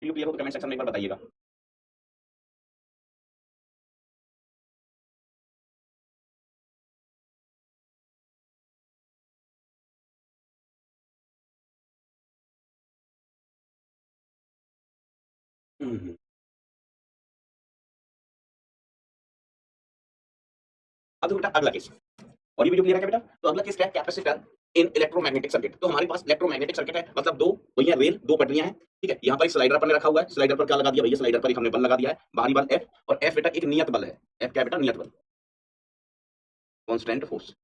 Video clear हो तो comment section में एक बार बताइएगा। हम्म। अब देखो बेटा अगला केस, और ये वीडियो क्लियर है क्या बेटा? तो अगला केस क्या है? कैपेसिटर इन इलेक्ट्रोमैग्नेटिक सर्किट। तो हमारे पास इलेक्ट्रोमैग्नेटिक सर्किट है, मतलब दो वही है रेल, दो पटरियां हैं, ठीक है। यहाँ पर एक स्लाइडर अपन ने रखा हुआ है, स्लाइडर पर क्या लगा दिया भैया? स्लाइडर पर एक हमने बल लगा दिया है, बाहरी बल एफ, और एफ बेटा एक नियत बल है। एफ क्या है बेटा? नियत बल, कांस्टेंट फोर्स।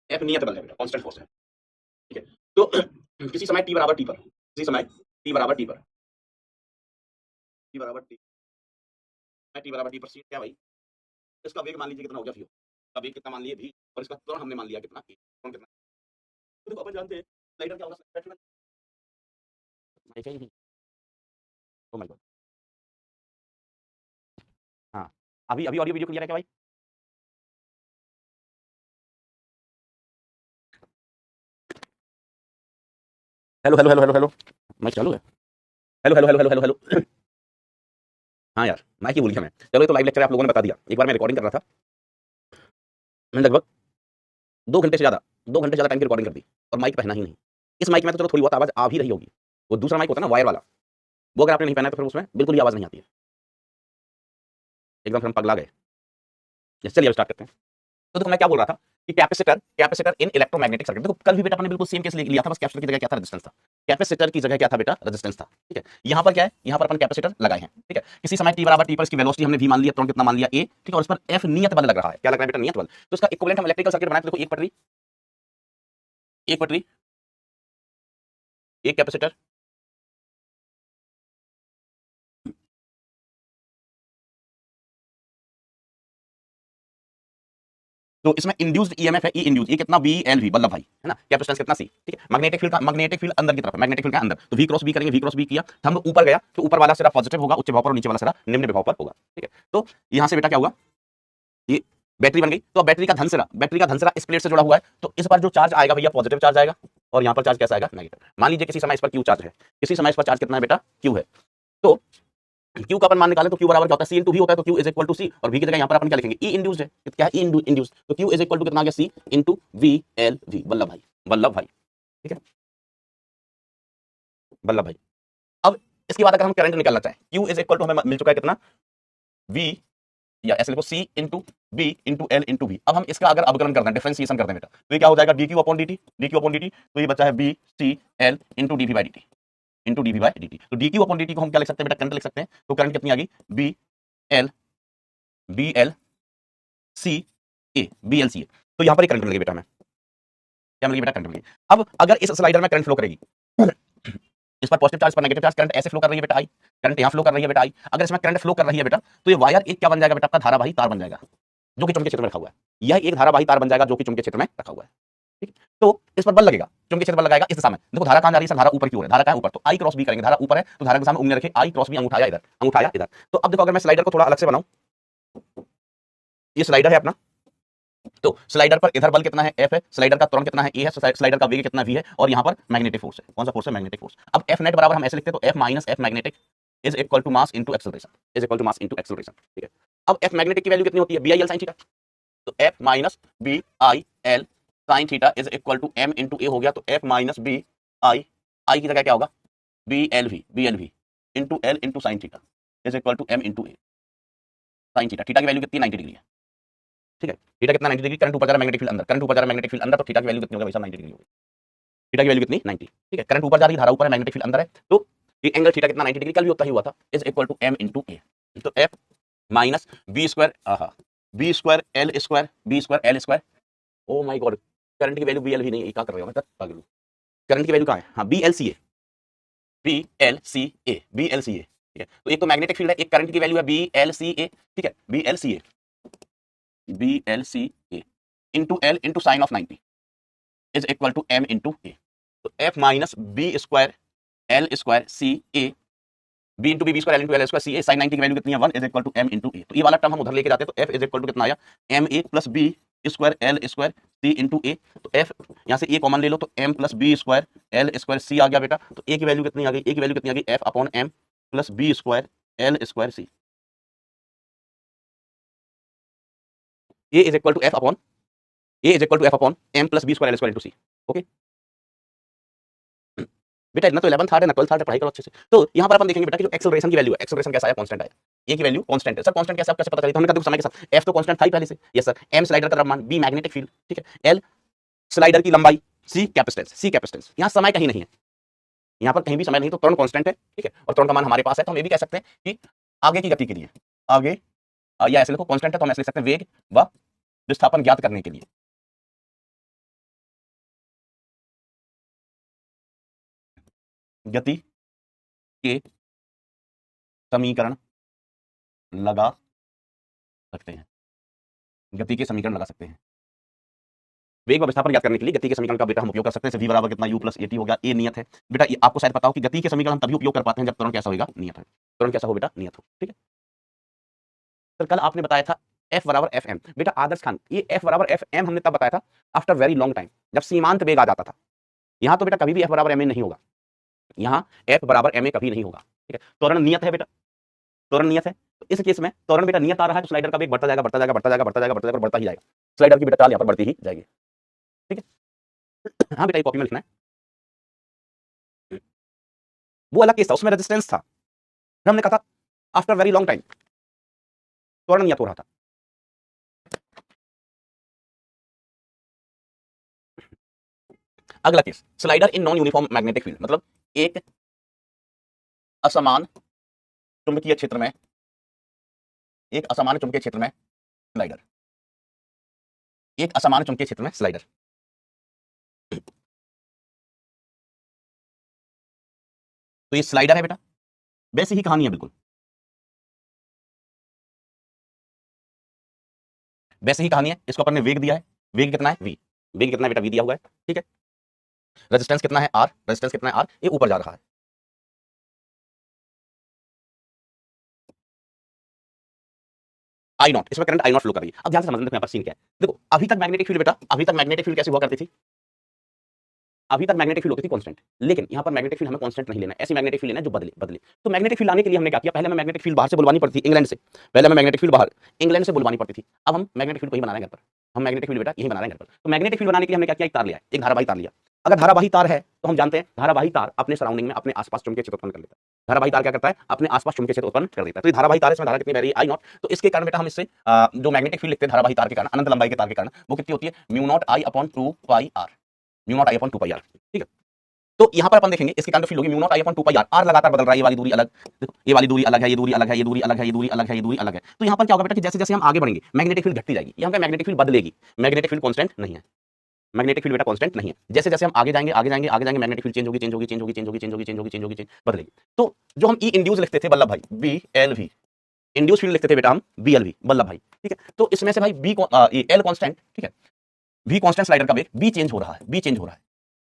एफ नियत बल है बेटा, कांस्टेंट फोर्स है, ठीक है। तो किसी समय टी बराबर टी पर, किसी समय टी बराबर टी पर, टी बराबर टी, टी बराबर टी पर सी क्या भाई? इसका वेग मान लीजिए कितना हो गया, v का वेग कितना मान लिया v, और इसका त्वरण हमने मान लिया कितना a, त्वरण कितना। तो देखो अपन जानते हैं स्लाइडर क्या होगा, स्लाइडर में ओ माय गॉड। हाँ, अभी अभी ऑडियो वीडियो क्लियर है क्या भाई? Hello hello hello hello hello, mic चालू है? Hello hello hello hello hello hello. हाँ यार, माइक ही भूल गया मैं। चलो ये तो लाइव लेक्चर आप लोगों ने बता दिया। एक बार मैं रिकॉर्डिंग कर रहा था, मैंने लगभग 2 घंटे से ज़्यादा, 2 घंटे ज़्यादा टाइम की रिकॉर्डिंग कर दी, और माइक पहना ही नहीं। इस माइक में तो चलो थोड़ी बहुत आवाज़ आ भी रही होगी, वो दूसरा माइक होता है ना वायर वाला, वो अगर आपने नहीं पहना है तो फिर उसमें बिल्कुल ही आवाज़ नहीं आती है, एकदम फिर हम पगला गए। चलिए अब स्टार्ट करते हैं। तो देखो मैं क्या बोल रहा था कि कैपेसिटर, कैपेसिटर इन इलेक्ट्रोमैग्नेटिक सर्किट। देखो कल भी बेटा अपने बिल्कुल सेम केस लिया था, बस कैपेसिटर की जगह क्या था? रेजिस्टेंस था। कैपेसिटर की जगह क्या था बेटा? रेजिस्टेंस था, ठीक है। यहाँ पर क्या है? यहाँ पर अपन कैपेसिटर लगाए हैं, ठीक है। किसी समय टी बराबर टी पर इसकी वेलोसिटी हमने वी मान लिया, त्वरण कितना मान लिया ए, ठीक है। और इस पर एफ नियत बल लग रहा है। क्या लग रहा है बेटा? नियत बल। तो इसका इक्विवेलेंट हम इलेक्ट्रिकल सर्किट बनाए तो देखो, एक पटरी, एक पटरी, एक कैपेसिटर, तो इसमें इंड्यूस्ड ईएमएफ है, ई इंड्यूस, ये कितना? वी एल वी, वल्लभ भाई, है ना। कैपेसिटेंस कितना? सी, ठीक है। मैग्नेटिक फील्ड का, मैग्नेटिक फील्ड अंदर की तरफ है, मैग्नेटिक फील्ड का अंदर, तो वी क्रॉस बी करेंगे, वी क्रॉस बी किया, तो हम ऊपर गया तो ऊपर वाला सिरा पॉजिटिव होगा उच्च विभव पर, और नीचे वाला सिरा निम्न विभव पर होगा, ठीक है। तो यहां से बेटा क्या हुआ? ये बैटरी बन गई। तो अब बैटरी का धनसिरा, बैटरी का धनसिरा इस प्लेट से जुड़ा हुआ है, तो इस पर जो चार्ज आएगा भैया पॉजिटिव चार्ज आएगा, और यहाँ पर चार्ज कैसा आएगा? नेगेटिव। मान लीजिए किसी समय इस पर क्यू चार्ज है, किसी समय इस पर चार्ज कितना है बेटा? क्यू है। तो क्यू का अपन मान निकाले तो क्यू बराबर क्या होता है? सी इंटू वी होता है। तो क्यू इज इक्वल टू सी, और वी की जगह यहाँ पर अपन क्या लिखेंगे? ई इंड्यूस्ड है, क्या है? E induced. तो क्यू इज इक्वल टू कितना आ गया? C into V L V, Vallabh Bhai, Vallabh भाई, ठीक है, वल्लभ भाई। अब इसके बाद अगर हम करंट निकालना चाहें, क्यू इज इक्वल टू हमें मिल चुका है कितना? वी, या ऐसे लिखो C into B into L into V. अब हम इसका अगर अवकलन करते हैं, डिफरेंशिएशन करते हैं बेटा, तो ये क्या हो जाएगा? D Q upon D T, D Q upon D T. तो ये बचा है B C L into D V by D T, into D V by D T. तो D Q upon D T को हम क्या लिख सकते हैं बेटा? करंट लिख सकते हैं। तो करंट कितनी आ गई? B L, B L C A, B L C A. तो यहाँ पर एक करंट मिल गई बेटा हमें, क्या मिल गई बेटा? करंट मिल गई। अब अगर इस स्लाइडर में करंट फ्लो करेगी, इस पर पॉजिटिव चार्ज पर नेगेटिव चार्ज, करंट ऐसे फ्लो कर रही है बेटा आई, करंट यहाँ फ्लो कर रही है बेटा आई। अगर इसमें करंट फ्लो कर रही है बेटा, तो ये वायर एक क्या बन जाएगा बेटा? आपका धारावाही तार बन जाएगा, जो कि चुंबकीय क्षेत्र में रखा हुआ है। यह एक धारावाही तार बन जाएगा जो कि चुंबकीय क्षेत्र में रखा हुआ है, ठीक है। तो इस पर बल लगेगा, चुंबकीय क्षेत्र बल लगाएगा इस दिशा में। देखो धारा कहां जा रही है सर? धारा ऊपर की ओर है, धारा कहां? ऊपर। तो आई क्रॉस बी करेंगे, धारा ऊपर है तो धारा के सामने उंगली रखे, आई क्रॉस बी, अंगूठा आया इधर, अंगूठा आया इधर। तो अब देखो अगर मैं स्लाइडर को थोड़ा अलग से बनाऊं, ये स्लाइडर है अपना, तो स्लाइडर पर इधर बल कितना है? एफ है। स्लाइडर का त्वरण कितना है? ए है। स्लाइडर का वेग कितना? वी है। और यहाँ पर मैग्नेटिक फोर्स है। कौन सा फोर्स है? Magnetic force. अब एफ नेट बराबर हम ऐसे लिखते हैं, तो F minus F magnetic is equal to mass into acceleration, is equal to mass into acceleration, ठीक है। अब एफ मैग्नेटिक की वैल्यू कितनी होती है? B I L sine theta. तो F minus B I L sine theta is equal to M into A हो गया। तो F minus B I, I की जगह क्या होगा? B L V into L into sine theta is equal to M into A sine theta. Theta की value कितनी? 90 degree है, ठीक है। थीटा कितना? 90 डिग्री। करंट ऊपर जा रहा है, मैग्नेटिक फील्ड अंदर, करंट ऊपर जा रहा है, मैग्नेटिक फील्ड अंदर, तो थीटा की वैल्यू कितनी होगी भाई साहब? 90 डिग्री होगी। थीटा की वैल्यू कितनी? 90, ठीक है। करंट ऊपर जा रही है, धारा ऊपर है, मैग्नेटिक फील्ड अंदर है, तो ये एंगल थीटा कितना? 90 डिग्री। कल भी उतना ही हुआ था, is equal to M into A. तो F minus B square, B square L square, B square L square. Oh my God, current की वैल्यू बी एल भी नहीं है, क्या कर रहे हो? मैं पागल हूं। करंट की वैल्यू कहाँ है? हाँ, B L C A, B L C A, B L C A, ठीक है। तो एक तो मैग्नेटिक फील्ड है, एक करंट की वैल्यू है बी एल सी ए, ठीक है। B L C A, B L C A into L into sine of 90 is equal to M into A. तो F minus B square L square C A, B into B square L into L square C A, sine 90 की value कितनी है? 1 is equal to M into A. तो ये वाला term हम उधर लेके जाते हैं, तो एफ इज इक्वल टू कितना आया? M A plus B square L square C into A. तो एफ यहाँ से ए कॉमन ले लो, तो M plus B square L square C आ गया बेटा। तो ए की वैल्यू कितनी आ गई? ए की वैल्यू कितनी आ गई? F upon M plus B square L square C, A is equal to F upon M plus B square L square into C. Okay बेटा, इतना तो 11th हार्ड है ना 12th हार्ड है, पढ़ाई करो अच्छे से। तो यहाँ पर अपन देखेंगे बेटा कि जो एक्सेलरेशन की वैल्यू है, एक्सेलरेशन कैसा है, कांस्टेंट है, ए की वैल्यू कांस्टेंट है। सर कांस्टेंट कैसे, आप कैसे पता चली? तो हमने कहा देखो समय के साथ एफ तो कांस्टेंट था ही पहले से, यस सर, एम स्लाइडर का द्रव्यमान, बी मैग्नेटिक फील्ड, ठीक है, एल स्लाइडर की लंबाई, सी कैपेसिटेंस, यहाँ समय कहीं नहीं है, यहाँ पर कहीं भी समय नहीं, तो त्वरण कांस्टेंट है, ठीक है, और त्वरण का मान हमारे पास है, तो हम ये भी कह सकते हैं कि आगे की गति के लिए, आगे या ऐसे लिखो कांस्टेंट है, तो हम ऐसे लिख सकते हैं वेग व विस्थापन ज्ञात करने के लिए गति के समीकरण लगा सकते हैं, गति के समीकरण लगा सकते हैं। वेग व विस्थापन ज्ञात करने के लिए गति के समीकरण का बेटा हम उपयोग कर सकते हैं। v बराबर कितना, u प्लस at हो गया, a नियत है बेटा। ये आपको शायद पता हो कि गति के समीकरण हम तभी उपयोग कर पाते हैं जब त्वरण कैसा होगा, नियत है। त्वरण कैसा हो बेटा, नियत हो, ठीक है। तो कल आपने बताया था f बराबर एफ एम, बेटा आदर्श खान, ये f बराबर एफ एम हमने तब बताया था आफ्टर वेरी लॉन्ग टाइम, जब सीमांत वेग आ जाता था। यहाँ तो बेटा कभी भी f बराबर ma नहीं होगा, यहाँ f बराबर ma कभी नहीं होगा, ठीक है। त्वरण नियत है बेटा, त्वरण नियत है, तो इस केस में त्वरण बेटा नियत आ रहा है, तो स्लाइडर का वेग बढ़ता जाएगा, बढ़ता जाएगा, बढ़ता जाएगा, बढ़ता जाएगा, बढ़ता जाएगा, बढ़ता ही जाएगा। स्लाइडर की बेटा चाल यहाँ पर बढ़ती ही जाएगी, ठीक है। हाँ बेटा, ये कॉपी में लिखना है। वो अलग केस था, उसमें रेजिस्टेंस था, हमने कहा था आफ्टर वेरी लॉन्ग टाइम त्वरण नियत हो रहा था। अगला case, slider in non uniform magnetic field, मतलब एक असमान चुंबकीय क्षेत्र में, एक असमान चुंबकीय क्षेत्र में स्लाइडर, एक असमान चुंबकीय क्षेत्र में स्लाइडर। तो ये स्लाइडर है बेटा, वैसी ही कहानी है बिल्कुल, वैसे ही कहानी है। इसको अपन ने वेग दिया है, वेग कितना है v, वेग कितना है बेटा, v दिया हुआ है, ठीक है। रेजिस्टेंस कितना है r, रेजिस्टेंस कितना है r, ये ऊपर जा रहा है। आई नॉट, इसमें करंट आई नॉट फ्लो कर रही है। अब ध्यान से समझना, देखो यहाँ पर सीन क्या है। देखो अभी तक मैग्नेटिक फील्ड बेटा, अभी तक मैग्नेटिक फील्ड कैसे हुआ करती थी, अभी तक मैग्नेटिक फील्ड होती थी कांस्टेंट, लेकिन यहाँ पर मैग्नेटिक फील्ड हमें कांस्टेंट नहीं लेना है, ऐसी मैग्नेटिक फील्ड लेना है जो बदले बदले। तो मैग्नेटिक फील्ड लाने के लिए हमने क्या किया, पहले हमें मैग्नेटिक फील्ड बाहर से बुलवानी पड़ती थी, इंग्लैंड से, पहले हमें मैग्नेटिक फील्ड बाहर इंग्लैंड से बुलवानी पड़ती थी। अब हम मैग्नेटिक फील्ड को ही बना रहे हैं घर पर, हम मैग्नेटिक फील्ड बेटा यही बना रहे हैं घर पर। तो मैग्नेटिक फील्ड बनाने के लिए हमने क्या किया, एक तार लिया, एक धारावाही तार लिया। अगर धारावाही तार है तो हम जानते हैं धारावाही तार अपने सराउंडिंग में, अपने आसपास चुंबकीय क्षेत्र उत्पन्न कर लेता है। धारावाही तार क्या करता है, अपने आसपास चुंबकीय क्षेत्र उत्पन्न कर देता है। तो ये धारावाही तार है, इसमें धारा कितनी बह रही है, आई नॉट। तो इसके कारण बेटा हम इससे जो मैग्नेटिक फील्ड लिखते हैं धारावाही तार के कारण, अनंत लंबाई के तार के कारण, वो कितनी होती है, mu naught I upon 2 pi R, mu naught I upon 2 pi R, ठीक है। तो यहां पर अपन देखेंगे इसके कारण फील्ड होगी mu naught I upon 2 pi R, R लगातार बदल रहा है, ये वाली दूरी अलग, देखो ये वाली दूरी अलग है, ये दूरी अलग है, ये दूरी अलग है, ये दूरी अलग है, ये दूरी अलग है। तो यहां पर क्या होगा बेटा कि जैसे जैसे हम आगे बढ़ेंगे मैग्नेटिक फील्ड घटती जाएगी, यहां पे मैग्नेटिक फील्ड बदलेगी, मैग्नेटिक फील्ड कांस्टेंट नहीं है, मैग्नेटिक फील्ड बेटा कांस्टेंट नहीं है। जैसे जैसे हम आगे जाएंगे, आगे जाएंगे, आगे जाएंगे, मैग्नेटिक फील्ड चेंज होगी, चेंज होगी, चेंज होगी, चेंज होगी, चेंज होगी, चेंज होगी, चेंज होगी, चेंज बदलेगी। तो जो हम ई इंड्यूस लिखते थे वल्लभ भाई, B L V, induce field लिखते थे बेटा हम बी एल वी, वल्लभ भाई, ठीक है। तो इसमें से भाई बी एल कांस्टेंट, ठीक है, बी कांस्टेंट स्लाइडर का वेग, बी चेंज हो रहा है, बी चेंज हो रहा है,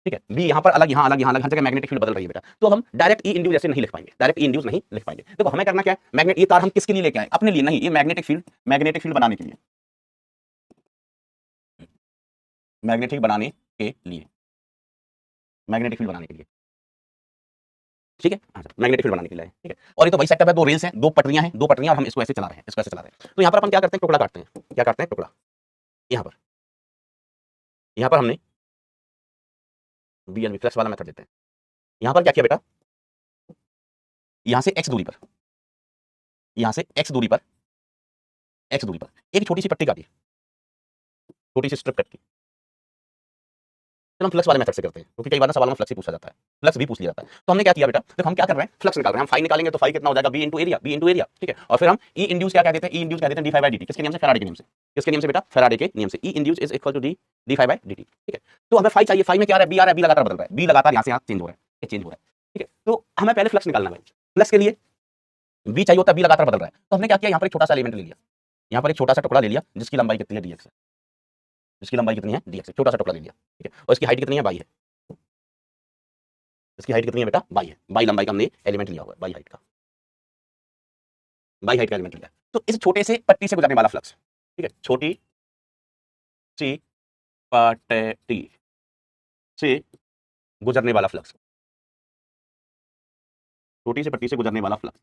ठीक है। बी यहाँ पर अलग, यहाँ अलग, यहाँ अलग, हर जगह मैग्नेटिक फील्ड बदल रही है बेटा। तो अब हम डायरेक्ट ई इंड्यूस ऐसे नहीं लिख पाएंगे, डायरेक्ट ई इंड्यूस नहीं लिख पाएंगे। देखो हमें करना क्या है, मैग्नेट, ये तार हम किसके लिए लेके आए, अपने लिए नहीं, ये मैग्नेटिक फील्ड, मैग्नेटिक फील्ड बनाने के लिए, मैग्नेटिक बनाने के लिए, मैग्नेटिक फील्ड बनाने के लिए, ठीक है। हाँ मैग्नेटिक फील्ड बनाने के लिए, ठीक है। और ये तो वही सेटअप है, दो रेल्स हैं, दो पटरियां हैं, दो पटरियां, और हम इसको ऐसे चला रहे हैं, इसको ऐसे चला रहे हैं। तो यहाँ पर अपन क्या करते हैं, टुकड़ा काटते हैं, क्या काटते हैं, टुकड़ा। यहाँ पर, यहाँ पर हमने बी एल फ्लक्स वाला मेथड देते हैं। यहाँ पर क्या किया बेटा, यहाँ से x दूरी पर, यहाँ से x दूरी पर, x दूरी पर एक छोटी सी पट्टी काटी, छोटी सी स्ट्रिप कट की। चलो हम फ्लक्स वाले मेथड से करते हैं, क्योंकि कई बार ना सवाल में फ्लक्स ही पूछा जाता है, फ्लक्स भी पूछ लिया जाता है। तो हमने क्या किया बेटा, देखो हम क्या कर रहे हैं, फ्लक्स निकाल रहे हैं, हम फाई निकालेंगे तो फाई कितना हो जाएगा, B into area, B into area, ठीक है। और फिर हम ई इंड्यूस क्या कहते हैं, ई इंड्यूस कहते हैं D phi by D T, किसके नियम से, फैराडे के नियम से, किसके नियम से बेटा, फैराडे के नियम से। E induce is equal to D D phi by D T, ठीक है। तो हमें फाई चाहिए, फाई में क्या आ रहा है, बी आ रहा है, बी लगातार बदल रहा है, बी लगातार यहाँ से यहाँ चेंज हो रहा है, ये चेंज हो रहा है, ठीक है। तो हमें पहले फ्लक्स निकालना है, फ्लक्स के लिए बी चाहिए होता है, बी लगातार बदल रहा है। तो हमने क्या किया, यहाँ पर एक छोटा सा एलिमेंट ले लिया, यहाँ पर एक छोटा सा टुकड़ा ले लिया, जिसकी लंबाई कितनी है, डीएक्स है, जिसकी लंबाई कितनी है, डीएक्स, छोटा सा टुकड़ा ले लिया, ठीक है। और इसकी हाइट कितनी है, बाई है, इसकी हाइट कितनी है बेटा, बाई है, बाई लंबाई का हमने एलिमेंट लिया हुआ है, बाई हाइट का, बाई हाइट का एलिमेंट लिया। तो इस छोटे से पट्टी से गुजरने वाला फ्लक्स, ठीक है, छोटी सी पट्टी से गुजरने वाला फ्लक्स, छोटी सी पट्टी से गुजरने वाला फ्लक्स।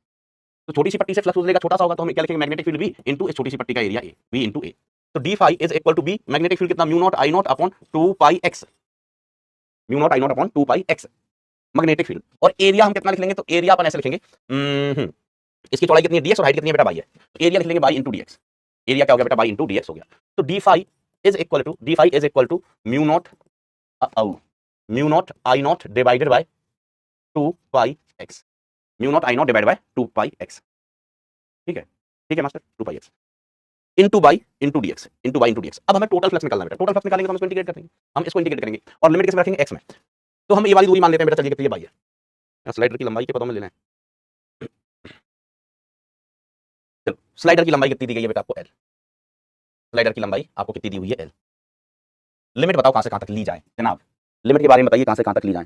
तो छोटी सी पट्टी से फ्लक्स गुजरेगा, छोटा सा होगा, तो हम क्या लिखेंगे, मैग्नेटिक फील्ड बी इनटू इस छोटी सी पट्टी का area A, B into A. तो D phi is equal to B, magnetic field कितना, mu naught I naught upon 2 pi X, mu naught I naught upon 2 pi X magnetic field. और area हम कितना लिख लेंगे, तो एरिया अपन ऐसे लिखेंगे, इसकी चौड़ाई कितनी है डीएक्स और हाइट कितनी है बेटा बाई है, तो एरिया लिख लेंगे बाई इंटू डीएक्स। एरिया क्या हो गया बेटा, बाई इंटू डीएक्स हो गया। तो D phi is equal to mu naught I naught divided by 2 pi X, mu naught I naught divided by 2 pi X. ठीक है, ठीक है master, 2 pi X into by into DX, into by into DX. अब हमें total flux निकालना है बेटा, total flux निकालेंगे तो हम इसको इंटीग्रेट करेंगे, हम इसको इंटीग्रेट करेंगे और लिमिट किसमें रखेंगे, एक्स में। तो हम ये वाली दूरी मान लेते हैं बेटा, चलिए कितनी बाई है, स्लाइडर की लंबाई के पदों में लेना है। चलो स्लाइडर की लंबाई कितनी दी गई है बेटा आपको, एल। स्लाइडर की लंबाई आपको कितनी दी हुई है, एल। लिमिट बताओ कहां से कहां तक ली जाए जनाब, लिमिट के बारे में बताइए कहां से कहां तक ली जाए,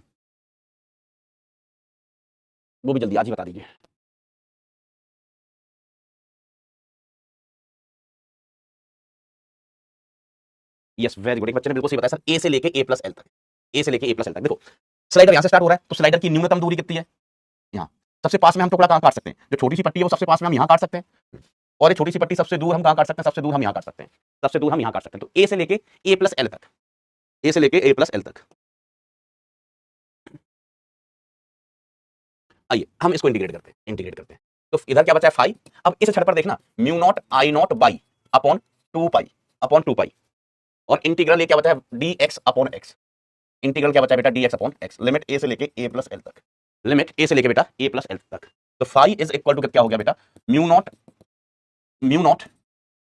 वो भी जल्दी आज ही बता दीजिए। यस वेरी गुड, एक बच्चे ने बिल्कुल सही बताया सर, ए से लेके ए प्लस एल तक, ए से लेके ए प्लस एल तक। देखो स्लाइडर यहां से स्टार्ट हो रहा है, तो स्लाइडर की न्यूनतम दूरी कितनी है, यहाँ सबसे पास में हम टुकड़ा कहां काट सकते हैं, जो छोटी सी पट्टी है वो सबसे पास में हम यहां काट सकते हैं, और ये छोटी सी पट्टी सबसे दूर हम कहां काट सकते हैं, सबसे दूर हम यहां काट सकते हैं, सबसे दूर हम यहां काट सकते हैं। तो ए से लेके ए प्लस एल तक, ए से लेके ए प्लस एल तक। आइए हम इसको इंटीग्रेट करते हैं। तो इधर क्या बचा है, फाई। अब इस छड़ पर देखना, mu naught I naught by upon 2 pi, और इंटीग्रल ये क्या बचा है, D X upon X. Integral क्या बचा है बेटा, D X upon X. Limit A से लेके ए प्लस एल तक, लिमिट ए से लेके बेटा ए प्लस एल तक। तो फाई इज इक्वल टू क्या हो गया बेटा, mu naught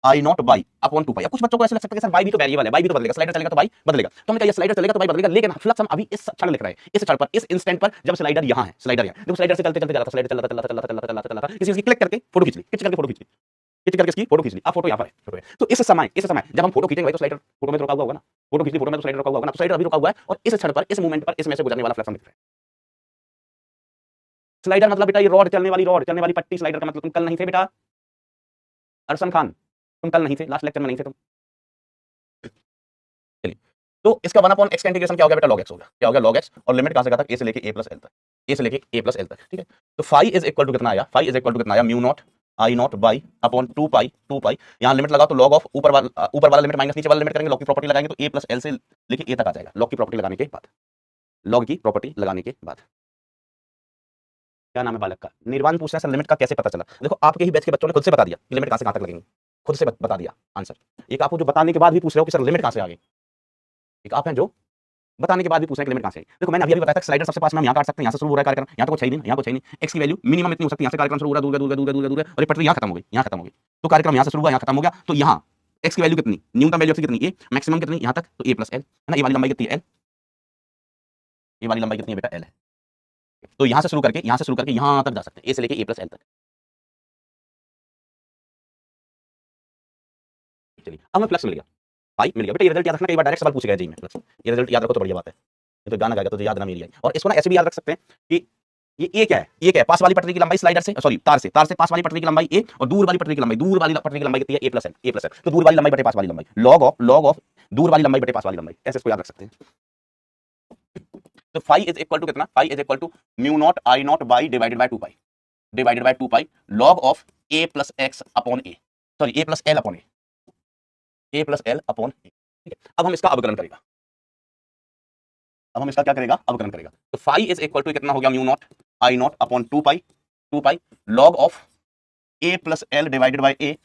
I naught by upon 2 पाई। अब कुछ बच्चों को ऐसे लग सकता है कि सर बाई भी तो वेरिएबल है, बाई भी तो बदलेगा, स्लाइडर चलेगा तो बाई बदलेगा। तो हमने कहा स्लाइडर चलेगा तो बाई बदलेगा, लेकिन फ्लक्स हम अभी इस क्षण लिख रहे हैं, इस क्षण पर, इस इंस्टेंट पर, जब स्लाइडर यहाँ है, स्लाइडर यहाँ देखो, स्लाइडर से चलते चलते जा रहा था, स्लाइडर चला था, किसी क्लिक करके फोटो खींच ली, खिंच करके फोटो खींच ली, खिंच करके इसकी फोटो खींच ली। अब फोटो यहाँ पर है, फोटो है। तो इस समय जब हम फोटो खींचेंगे भाई, तो स्लाइडर फोटो में तो रुका हुआ होगा ना, फोटो खींच ली फोटो में, तो स्लाइडर रुका हुआ होगा ना, तो स्लाइडर अभी रुका हुआ है, और इस क्षण पर, इस मोमेंट पर, इसमें से गुजरने वाला फ्लक्स हम लिख रहे हैं। स्लाइडर मतलब बेटा ये रॉड, चलने वाली पट्टी, स्लाइडर का मतलब। तुम कल नहीं थे बेटा अरसन खान, तुम कल नहीं थे, लास्ट लेक्चर में नहीं थे तुम। चलिए, तो इसका 1/x का इंटीग्रेशन क्या हो गया बेटा, log x हो गया। क्या हो गया, log x, और लिमिट कहां से कहां तक, a से लेके a प्लस एल तक, a से लेके a प्लस एल तक। ठीक है, तो फाई इज इक्वल टू कितना आया, फाई इज इक्वल टू कितना आया, mu naught I naught by upon 2 पाई। यहां लिमिट लगाओ तो log ऑफ ऊपर वाला लिमिट माइनस नीचे वाला लिमिट करेंगे, log की प्रॉपर्टी लगाएंगे तो a प्लस एल से लेके a तक आ जाएगा, log की प्रॉपर्टी लगाने के बाद, log की प्रॉपर्टी लगाने के बाद। क्या नाम है बालक का, निर्वाण पूछ रहा है सर लिमिट का कैसे पता चला। देखो आपके ही बैच के बच्चों ने खुद से बता दिया कि लिमिट कहां से कहां तक लगेंगे, खुद से बता दिया आंसर। एक आपको जो बताने के बाद भी पूछ रहे हो कि सर लिमिट कहां से आ गई, एक आप हैं जो बताने के बाद भी पूछ रहे हैं कि लिमिट कहां से। देखो मैंने अभी बताया था स्लाइडर सबसे पास में हम यहां काट सकते हैं, यहां से शुरू हो रहा है कार्यक्रम, यहां तो कुछ है ही नहीं, यहां कुछ है नहीं, एक्स की वैल्यू मिनिमम इतनी हो सकती है, यहां से कार्यक्रम शुरू हो रहा है, दूर और ये पटरी यहां खत्म हो गई, यहां खत्म हो गई, तो कार्यक्रम यहां से शुरू हुआ, यहां खत्म हो गया। तो यहां एक्स की वैल्यू कितनी, न्यूनतम वैल्यू कितनी, ए, मैक्सिमम कितनी यहां तक, तो ए प्लस एल है ना। ये वाली लंबाई कितनी है, एल, ये वाली लंबाई कितनी है बेटा, एल है। तो यहां से शुरू करके यहां तक जा सकते हैं, ए से लेके ए प्लस एल तक। चलिए अब हमें फ्लक्स मिल गया, पाई मिल गया बेटा। ये रिजल्ट याद रखना, कई बार डायरेक्ट सवाल पूछेगा जी में फ्लक्स, ये रिजल्ट याद रखो तो बढ़िया बात है, ये तो गाना गाएगा तो याद ना मेरी आई। और इसको ना ऐसे भी याद रख सकते हैं कि ये क्या है, ये क्या है, पास वाली पटरी की लंबाई स्लाइडर से, सॉरी तार से पास वाली पटरी की लंबाई ए, और दूर वाली पटरी की लंबाई कितनी है, ए प्लस एल। तो दूर वाली लंबाई बटे पास वाली लंबाई, लॉग ऑफ दूर वाली लंबाई बटे पास वाली लंबाई, ऐसे इसको याद रख सकते हैं। तो फाई इज इक्वल टू कितना, phi is equal to mu naught I naught by divided by 2 pi log of A plus X upon A, sorry A plus L upon A plus L upon A. ठीक है, अब हम इसका अवकलन करेगा, अब हम इसका क्या करेगा, अवकलन करेगा। तो फाई इज इक्वल टू कितना हो गया, mu naught I naught upon 2 pi log of A plus L divided by A,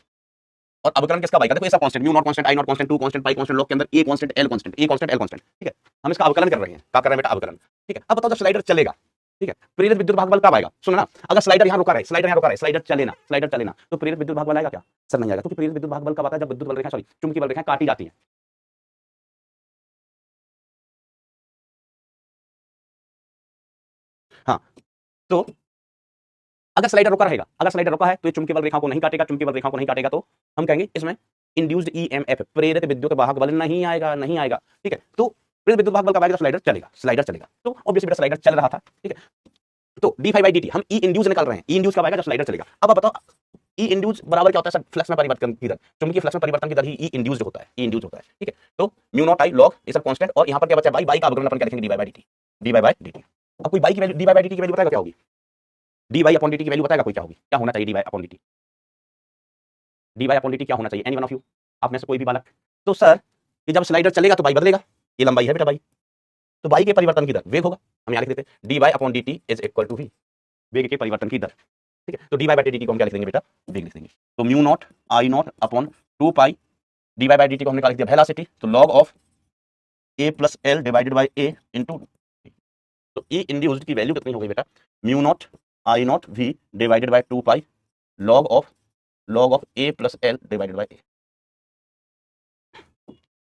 और अवकलन किसका बाई का, देखो ऐसा constant, mu naught constant, I naught constant, 2 constant, pi constant, log के अंदर A constant, L constant, L constant. ठीक है, हम इसका अवकलन कर रहे हैं, क्या कर रहे हैं बेटा, अवकलन। ठीक है, अब बताओ जब स्लाइडर चलेगा, ठीक है, प्रेरित विद्युत भाग बल कब आएगा, सुनो ना, अगर स्लाइडर यहाँ रुका रहे, स्लाइडर चले ना, तो प्रेरित विद्युत भाग बल आएगा क्या, सर नहीं आएगा, क्योंकि प्रेरित विद्युत भाग बल कब आता है, जब विद्युत बल रेखा, सॉरी चुंबकीय बल रेखा काटी जाती है। हाँ, तो अगर स्लाइडर रुका है तो ये चुंबकीय बल रेखा को नहीं काटेगा, तो हम कहेंगे इसमें इंड्यूस्ड ईएमएफ, प्रेरित विद्युत भाग बल नहीं आएगा। ठीक है, तो प्रेरित विद्युत भाग बल कब आएगा, स्लाइडर चलेगा। तो ऑब्वियसली बेटा स्लाइडर चल रहा था, ठीक है, तो D phi by D T हम ई इंड्यूस निकाल रहे हैं, ई इंड्यूस कब आएगा, जब स्लाइडर चलेगा। अब आप बताओ ई इंड्यूस बराबर क्या होता है, सर फ्लक्स में परिवर्तन की दर, चुंबकीय फ्लक्स में परिवर्तन की दर ही ई इंड्यूस होता है, ठीक है। तो म्यू नॉट आई लॉग ये सब कांस्टेंट, और यहाँ पर क्या बचा, बाई का अवकलन अपन क्या लिखेंगे, D by by D T. अब कोई बाई की value, D by D T की वैल्यू बताएगा क्या होगी, D Y upon D T की वैल्यू बताएगा कोई क्या होगी, क्या होना चाहिए D Y upon D T, D Y upon D T क्या होना चाहिए, एनी वन ऑफ यू, आप में से कोई भी बालक। तो सर ये जब स्लाइडर चलेगा तो बाई बदलेगा, ये लंबाई है बेटा बाई, तो बाई के परिवर्तन की दर वेग होगा, हम यहाँ लिख देते हैं D Y upon D T is equal to V, वेग के परिवर्तन की दर, ठीक है। तो D Y by D T को हम क्या लिख देंगे बेटा, वेग लिख देंगे। तो mu naught I naught upon 2 pi D Y by D T को हमने निकाल दिया वेलोसिटी, तो log of A plus L divided by A into, तो ए इंड्यूस्ड की वैल्यू कितनी हो गई बेटा, mu naught I naught V divided by 2 pi log of A plus L divided by A.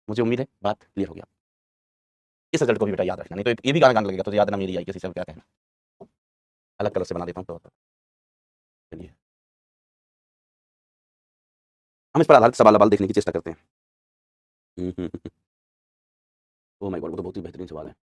मुझे उम्मीद है बात क्लियर हो गया। इस रिजल्ट को भी बेटा याद रखना, नहीं तो ये भी गाना गाने लगेगा तो याद ना मेरी आई किसी से क्या कहना। अलग कलर से बना देता हूँ तो चलिए हम इस पर आधारित सवाल देखने की चेष्टा करते हैं। ओह माय गॉड, वो तो बहुत ही बेहतरीन सवाल है।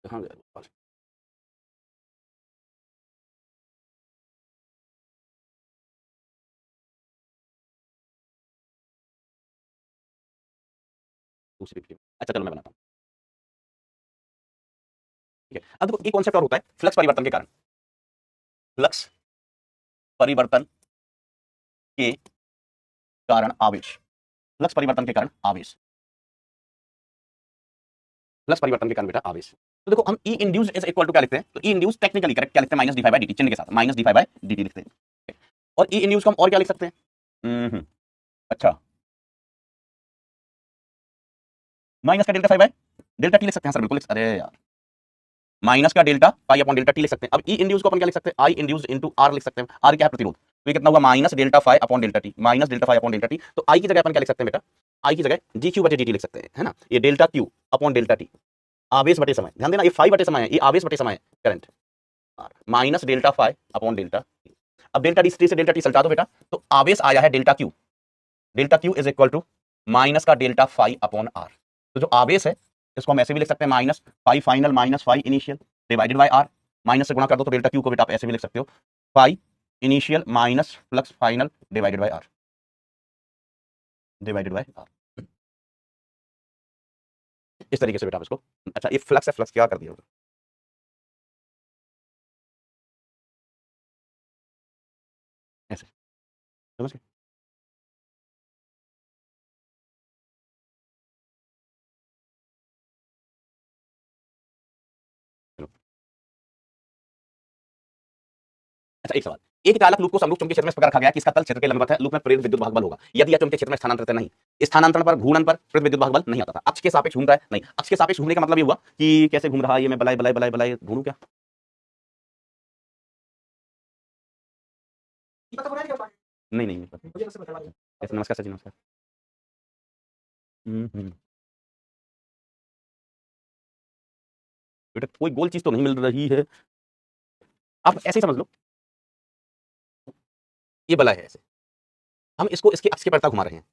कहाँ गया सवाल? दूसरी वीडियो, अच्छा चलो मैं बनाता हूँ, ठीक है। अब देखो एक कॉन्सेप्ट और होता है फ्लक्स परिवर्तन के कारण, फ्लक्स परिवर्तन के कारण आवेश, फ्लक्स परिवर्तन के कारण आवेश, फ्लक्स परिवर्तन के कारण बेटा आवेश। तो देखो हम E induce is equal to क्या लिखते हैं, तो ई इंड्यूस टेक्निकली करेक्ट क्या लिखते हैं, minus D phi by D T, चिन्ह के साथ minus D phi by D T लिखते हैं। और ई इंड्यूस को हम और क्या लिख सकते हैं, अच्छा माइनस का delta phi by delta T लिख सकते हैं सर, बिल्कुल। अरे यार माइनस का delta pi upon delta T लिख सकते हैं। अब ई इंड्यूस को अपन क्या लिख सकते हैं, आई इंड्यूस इनटू आर लिख सकते हैं। आर क्या है, प्रतिरोध, तो ये कितना हुआ minus delta phi upon delta T, minus delta phi upon delta T. तो आई की जगह अपन क्या लिख सकते हैं बेटा, आई की जगह जी क्यू बटे डी टी लिख सकते हैं, है ना। ये delta Q upon delta T आवेश बटे समय, ध्यान देना ये फाई बटे समय है, ये आवेश बटे समय current, minus delta phi upon delta. अब डेल्टा डी से डेल्टा टी सल्टा दो बेटा, तो आवेश आया है delta Q is equal to minus का डेल्टा फाई अपॉन आर। तो जो आवेश है इसको हम ऐसे भी लिख सकते हैं minus phi final minus phi initial divided by R, minus से गुणा कर दो तो डेल्टा क्यू को बेटा आप ऐसे भी लिख सकते हो phi initial minus flux final divided by R, divided by R, इस तरीके से बेटा इसको। अच्छा ये फ्लक्स है, फ्लक्स क्या कर दिया होगा ऐसे, समझ गए। चलो अच्छा एक सवाल, एक चालक लूप को समरूप चुंबकीय क्षेत्र में इस प्रकार रखा गया कि इसका तल क्षेत्र के लंबवत है, लूप में प्रेरित विद्युत भागबल होगा यदि यह चुंबकीय क्षेत्र में स्थानांतरित नहीं, स्थानांतरण पर घूर्णन पर प्रेरित विद्युत भागबल नहीं आता था। अक्ष के सापेक्ष घूम रहा है, नहीं अक्ष के सापेक्ष घूमने का मतलब ये हुआ कि कैसे घूम रहा है, ये मैं बलाए बलाए बलाए बलाए घूमूं क्या, नहीं नहीं ऐसे। नमस्कार सर जी, नमस्कार। बेटा कोई गोल चीज तो नहीं मिल रही है, आप ऐसे ही समझ लो, ये बला है ऐसे, हम इसको इसके अक्ष के परितः घुमा रहे हैं,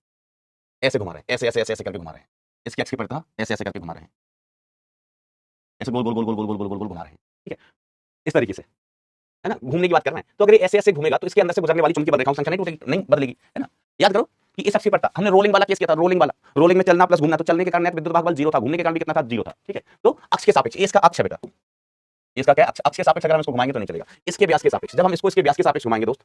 ऐसे घुमा रहे हैं, ऐसे ऐसे ऐसे ऐसे करके घुमा रहे हैं, इसके अक्ष के परितः ऐसे ऐसे करके घुमा रहे हैं, ऐसे गोल गोल गोल गोल गोल गोल गोल गोल गोल घुमा रहे हैं, ठीक है, इस तरीके से, है ना, घूमने की बात कर रहे हैं। तो अगर ये ऐसे ऐसे घूमेगा तो इसके अंदर से गुजरने वाली चुंबकीय बल रेखाओं की संख्या नहीं टूटेगी, नहीं बदलेगी, है ना। याद करो कि इस अक्ष पर हमने रोलिंग वाला केस किया था, रोलिंग वाला, रोलिंग में चलना प्लस घूमना, तो चलने के कारण विद्युत भागबल जीरो था, घूमने के कारण भी कितना था, जीरो था, ठीक है। तो अक्ष के सापेक्ष, ये इसका अक्ष है बेटा, इसका क्या अक्ष के सापेक्ष अगर हम इसको घुमाएंगे तो नहीं चलेगा, इसके व्यास के सापेक्ष, जब हम इसको इसके व्यास के सापेक्ष घुमाएंगे दोस्त,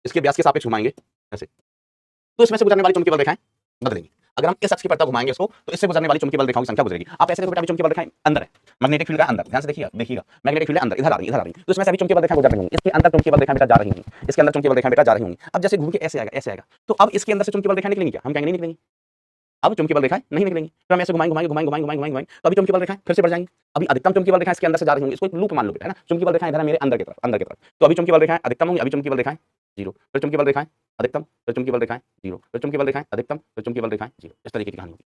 इसके व्यास के सापेक्ष घुमाएंगे ऐसे, तो इसमें से गुजरने वाली चुंबकीय बल रेखाएं बदलेंगी। अगर हम इस अक्ष की परितः घुमाएंगे इसको तो इससे गुजरने वाली चुंबकीय बल रेखाओं की संख्या गुजरेगी। आप ऐसे देखो बेटा, चुंबकीय बल रेखाएं अंदर है, मैग्नेटिक फील्ड का अंदर, ध्यान से देखिएगा मैग्नेटिक फील्ड अंदर, इधर आ रही, तो इसमें से अभी चुंबकीय बल रेखाएं गुजर रही होंगी, इसके अंदर चुंबकीय बल रेखाएं बेटा जा रही होंगी, इसके अंदर चुंबकीय बल रेखाएं बेटा जा रही होंगी। अब जैसे घूम के ऐसे आएगा, तो अब इसके अंदर से चुंबकीय बल रेखाएं निकलेंगी क्या, हम कहेंगे नहीं निकलेंगी, अब चुंबकीय बल रेखाएं नहीं निकलेंगी। तो हम ऐसे घुमाएंगे तो अभी चुंबकीय बल रेखाएं फिर से बढ़ जाएंगी, अभी अधिकतम चुंबकीय बल रेखाएं इसके अंदर से जा रही होंगी, इसको एक लूप मान लो बेटा, है ना, चुंबकीय बल रेखाएं इधर है मेरे अंदर की तरफ, तो अभी चुंबकीय बल रेखाएं अधिकतम होंगी, अभी चुंबकीय बल रेखाएं जीरो, फिर चुंबकीय बल रेखाएं अधिकतम, फिर चुंबकीय बल रेखाएं जीरो, फिर चुंबकीय बल रेखाएं अधिकतम, फिर चुंबकीय बल रेखाएं जीरो, इस तरीके की कहानी होगी,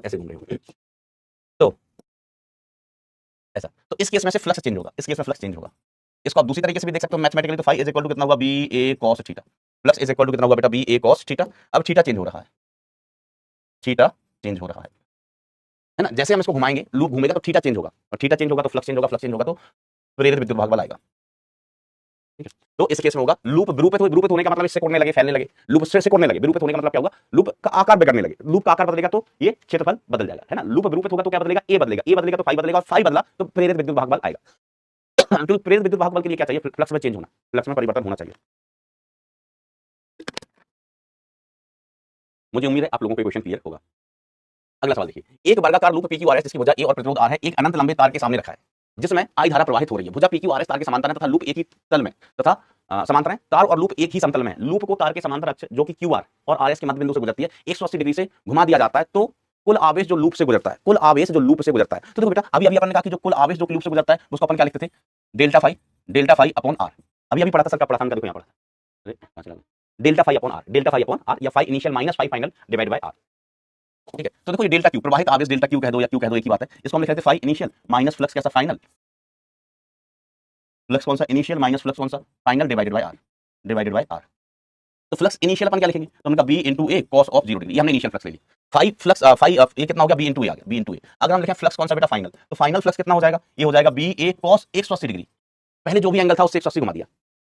ऐसे घूम रही होगी। तो ऐसा। तो इस केस में से फ्लक्स चेंज होगा, इस केस में फ्लक्स चेंज होगा। इसको आप दूसरी तरीके से भी देख सकते हो मैथमेटिकली, तो फाई इज इक्वल टू कितना होगा, B A cos theta, flux is equal to कितना होगा बेटा, बी ए कॉस थीटा। अब थीटा चेंज हो रहा है, थीटा चेंज हो रहा है ना। जैसे हम इसको घुमाएंगे, लूप घूमेगा तो थीटा चेंज होगा, और थीटा चेंज होगा तो फ्लक्स चेंज होगा, फ्लक्स चेंज होगा तो प्रेरित विद्युत भागबल आएगा। ठीक है, तो इस केस में होगा लूप विरूपित होने का मतलब इससे कोणने लगे, फैलने लगे, लूप से कोणने लगे, विरूपित होने का मतलब क्या होगा, लूप का आकार बिगड़ने लगे, लूप का आकार बदलेगा तो ये क्षेत्रफल बदल जाएगा, है ना। लूप विरूपित होगा तो क्या बदलेगा, ए बदलेगा, ए बदलेगा तो फाई बदलेगा, और फाई बदला तो प्रेरित विद्युत भागबल आएगा। तो प्रेरित विद्युत भागबल के लिए क्या चाहिए, फ्लक्स में चेंज होना, फ्लक्स में परिवर्तन होना चाहिए। मुझे उम्मीद है आप लोगों को क्वेश्चन क्लियर होगा। अगला सवाल देखिए, एक वर्गाकार loop P Q R S जिसकी भुजा ए और प्रतिरोध आर है, एक अनंत लंबे तार के सामने रखा है जिसमें आई धारा प्रवाहित हो रही है। भुजा पी क्यू आर एस तार के समांतर है तथा लूप एक ही तल में तथा समांतर है, तार और लूप एक ही समतल में है। लूप को तार के समांतर अक्ष जो कि क्यू आर और आर एस के मध्य बिंदु से गुजरती है 180 डिग्री से घुमा दिया जाता है, तो कुल आवेश जो लूप से गुजरता है, कुल आवेश जो लूप से गुजरता है, तो देखो बेटा अभी अभी अपन ने कहा कि जो कुल आवेश जो लूप से गुजरता है उसको अपन क्या लिखते थे, डेल्टा फाई अपॉन आर। अभी अभी पढ़ा था, सर का पढ़ा था, देखो यहाँ पढ़ा, delta phi upon R, delta phi upon R या phi initial minus phi final divide by R. ठीक है, तो देखो ये डेल्टा क्यू, प्रवाहित आवेश डेल्टा क्यू कह दो या क्यू कह दो, एक ही बात है। इसको हम लिख रहे थे फाई इनिशियल माइनस फ्लक्स कैसा फाइनल, फ्लक्स कौन सा, इनिशियल माइनस फ्लक्स कौन सा, final divided by R, divided by R. तो फ्लक्स इनिशियल अपन क्या लिखेंगे, तो हमने कहा B into A cos of 0 degree, ये हमने इनिशियल फ्लक्स ले ली। फाई फ्लक्स फाई ये कितना हो गया, बी इंटू ए आ गया, बी इंटू ए। अगर हम लिखें फ्लक्स कौन सा बेटा, फाइनल, तो फाइनल फ्लक्स कितना हो जाएगा, ये हो जाएगा बी ए कॉस 180 डिग्री। पहले जो भी एंगल था उससे 180 घुमा दिया,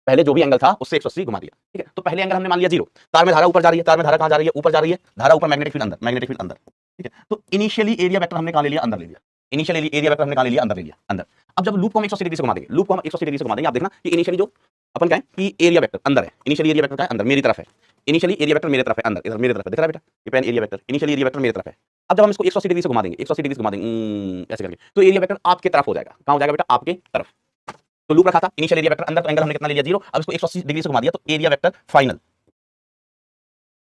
पहले जो भी एंगल था उससे 180 घुमा दिया। ठीक है, तो पहले एंगल हमने मान लिया 0, तार में धारा ऊपर जा रही है, तार में धारा कहां जा रही है, ऊपर जा रही है, धारा ऊपर, मैग्नेटिक फील्ड अंदर, मैग्नेटिक फील्ड अंदर। ठीक है, तो इनिशियली एरिया वेक्टर हमने कहां ले लिया, अंदर ले लिया, इनिशियल एरिया वेक्टर हमने कहां ले लिया, अंदर ले लिया, अंदर। अब जब लूप को हम 180 डिग्री से घुमा देंगे, लूप को हम 180 डिग्री से घुमा देंगे, आप देखना कि इनिशियली जो अपन कहें कि एरिया वेक्टर अंदर है, इनिशियली एरिया वेक्टर का अंदर मेरी तरफ है, इनिशियली एरिया वेक्टर मेरे तरफ है, अंदर इधर मेरे तरफ है, दिख रहा है बेटा, ये pen area vector, initially area vector मेरे तरफ है। अब जब हम इसको 180 डिग्री से घुमा देंगे, 180 डिग्री से घुमा देंगे ऐसे करके, तो एरिया वेक्टर आपके तरफ हो जाएगा, कहां हो जाएगा बेटा, आपके तरफ। तो लूप रखा था इनिशियल एरिया वेक्टर अंदर, तो एंगल हमने कितना ले लिया 0, अब इसको 180 डिग्री से घुमा दिया तो area vector final,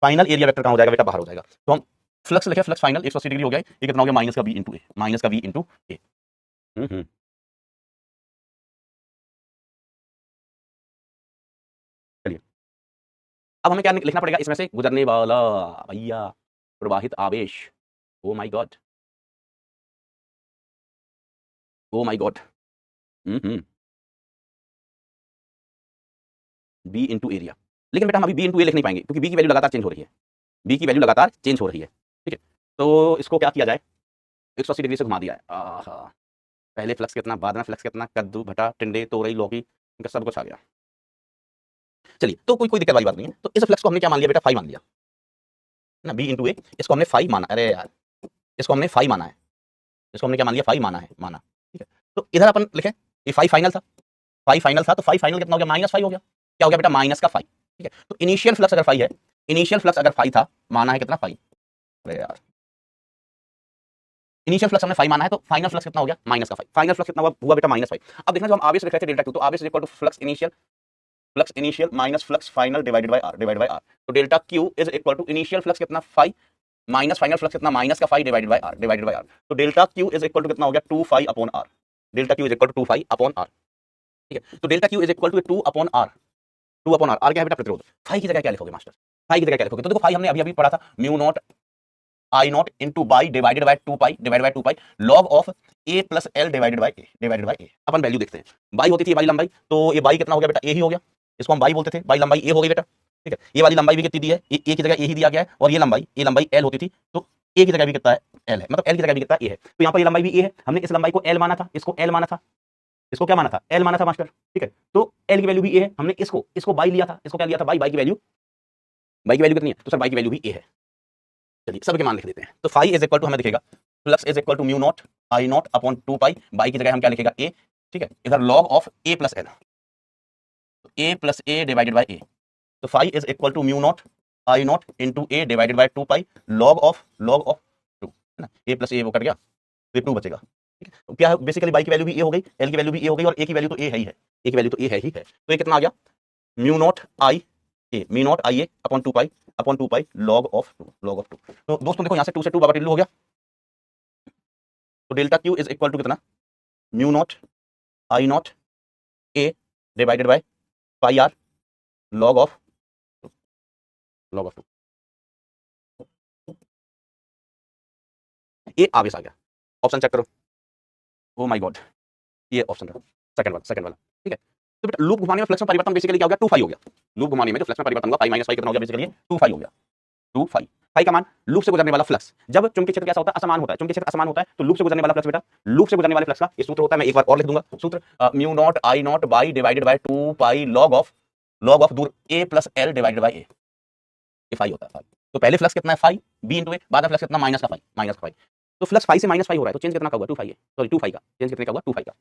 final area vector कहां हो जाएगा बेटा, बाहर हो जाएगा। तो हम फ्लक्स लिखे, फ्लक्स फाइनल 180 डिग्री हो गया, ये कितना हो गया, माइनस का बी इंटू ए, माइनस का बी इंटू ए। चलिए अब हमें क्या लिखना पड़ेगा, इसमें से गुजरने वाला भैया प्रवाहित आवेश, oh my God, oh my God, B into area. लेकिन बेटा हम अभी बी इंटू ए लिख नहीं पाएंगे क्योंकि बी की वैल्यू लगातार चेंज हो रही है, बी की वैल्यू लगातार चेंज हो रही है। ठीक है, तो इसको क्या किया जाए, 180 डिग्री से घुमा दिया है, आहा, पहले फ्लक्स कितना, बाद में फ्लक्स कितना, कद्दू भटा टिंडे तोरई लौकी, इनका सब कुछ आ गया। चलिए तो कोई कोई दिक्कत वाली बात नहीं है। तो इस फ्लक्स को हमने क्या मान लिया बेटा, फाई मान लिया ना, बी इंटू ए, इसको हमने फाई माना, अरे यार इसको हमने फाई माना है, इसको हमने क्या मान लिया, फाई माना है, माना। ठीक है, तो इधर अपन लिखें ये फाई फाइनल था, फाई फाइनल था, तो फाई फाइनल कितना हो गया, माइनस फाई हो गया, क्या हो गया बेटा, माइनस का फाई। ठीक है, तो इनिशियल फ्लक्स अगर फाई है, इनिशियल फ्लक्स अगर फाई था, माना है कितना, फाई, अरे यार इनिशियल फ्लक्स हमने फाई माना है, तो फाइनल फ्लक्स कितना हो गया, माइनस का फाई, फाइनल फ्लक्स कितना हुआ बेटा, माइनस फाई। अब देखना जो हम आवेश लिख रहे थे डेल्टा क्यू, तो आवेश equal to flux initial minus flux final divided by R, divided by R. तो delta Q is equal to initial flux कितना, फाई, माइनस फाइनल फ्लक्स कितना, माइनस का phi divided by R, divided by R. तो delta Q is equal to कितना हो गया, 2 phi upon R, delta Q is equal to 2 phi upon R. ठीक है, तो delta Q is equal to 2 upon R, 2 upon R, R क्या है बेटा, प्रतिरोध। फाई की जगह क्या लिखोगे मास्टर, फाई की जगह क्या लिखोगे, तो देखो फाई हमने अभी अभी पढ़ा था, mu naught I naught into by divided by 2 pi, divided by 2 pi log of A plus L divided by A, divided by A. Upon value देखते हैं, बाई होती थी बाई लंबाई, तो ये बाई कितना हो गया बेटा, ए ही हो गया, इसको हम बाई बोलते थे, बाई लंबाई ए हो गई बेटा। ठीक है, ये वाली लंबाई भी कितनी दी है, ए की जगह ए ही दिया गया है, और ये लंबाई एल होती थी, तो ए की जगह भी कितना है, एल है, मतलब एल की जगह भी कितना ए है, तो यहाँ पर ये लंबाई भी ए है, हमने इस लंबाई को एल माना था, इसको एल माना था, इसको क्या माना था, एल माना था मास्टर। ठीक है, तो एल की वैल्यू भी ए है, हमने इसको इसको बाई लिया था, इसको क्या लिया था, बाई, बाई की वैल्यू कितनी है, तो सर बाई की वैल्यू भी ए है। चलिए सबके मान लिख देते हैं, तो फाई इज इक्वल टू हमें दिखेगा flux is equal to mu naught I naught upon 2 pi, by की जगह हम क्या लिखेगा ए। ठीक है, इधर log of A plus L, A plus A divided by A, तो phi is equal to mu naught I naught into A divided by 2 pi log of 2, है ना, ए प्लस ए वो कट गया, तो 2 बचेगा। ठीक है, तो क्या है बेसिकली बाई की वैल्यू भी ए हो गई, एल की वैल्यू भी ए हो गई, और ए की वैल्यू तो ए है ही है, ए की वैल्यू तो ए है ही है, तो ये कितना आ गया, mu naught I A, mu naught I A upon 2 pi log of 2, log of 2। तो दोस्तों देखो यहाँ से 2 से 2 बाबा टिल्लू हो गया, तो delta Q is equal to कितना, mu naught I naught A divided by pi R log of 2, log of 2। ये आवेश आ गया, ऑप्शन चेक करो, ओ माय गॉड, ये ऑप्शन रहा सेकंड वाला, ठीक है। तो बेटा लूप घुमाने में फ्लक्स में परिवर्तन बेसिकली क्या हो गया, 2 फाई हो गया। लूप घुमाने में जो फ्लक्स में परिवर्तन हुआ फाई माइनस फाई कितना हो गया, बेसिकली 2 फाई हो गया, 2 फाई। फाई का मान लूप से गुजरने वाला फ्लक्स, जब चुंबकीय क्षेत्र कैसा होता है, असमान होता है, चुंबकीय क्षेत्र असमान होता है, तो लूप से गुजरने वाला फ्लक्स बेटा, लूप से गुजरने वाले फ्लक्स का ये सूत्र होता है, मैं एक बार और लिख दूंगा सूत्र, mu naught I naught by divided by 2 pi log of दूर a plus L divided by A, ये फाई होता है फाई। तो पहले फ्लक्स कितना है फाई b इंटू ए, बाद में फ्लक्स कितना माइनस का फाई। तो फ्लक्स फाई से माइनस फाई हो रहा है, तो चेंज कितना का हुआ, 2 फाई है, सॉरी 2 फाई का चेंज कितने का हुआ, 2 फाई का।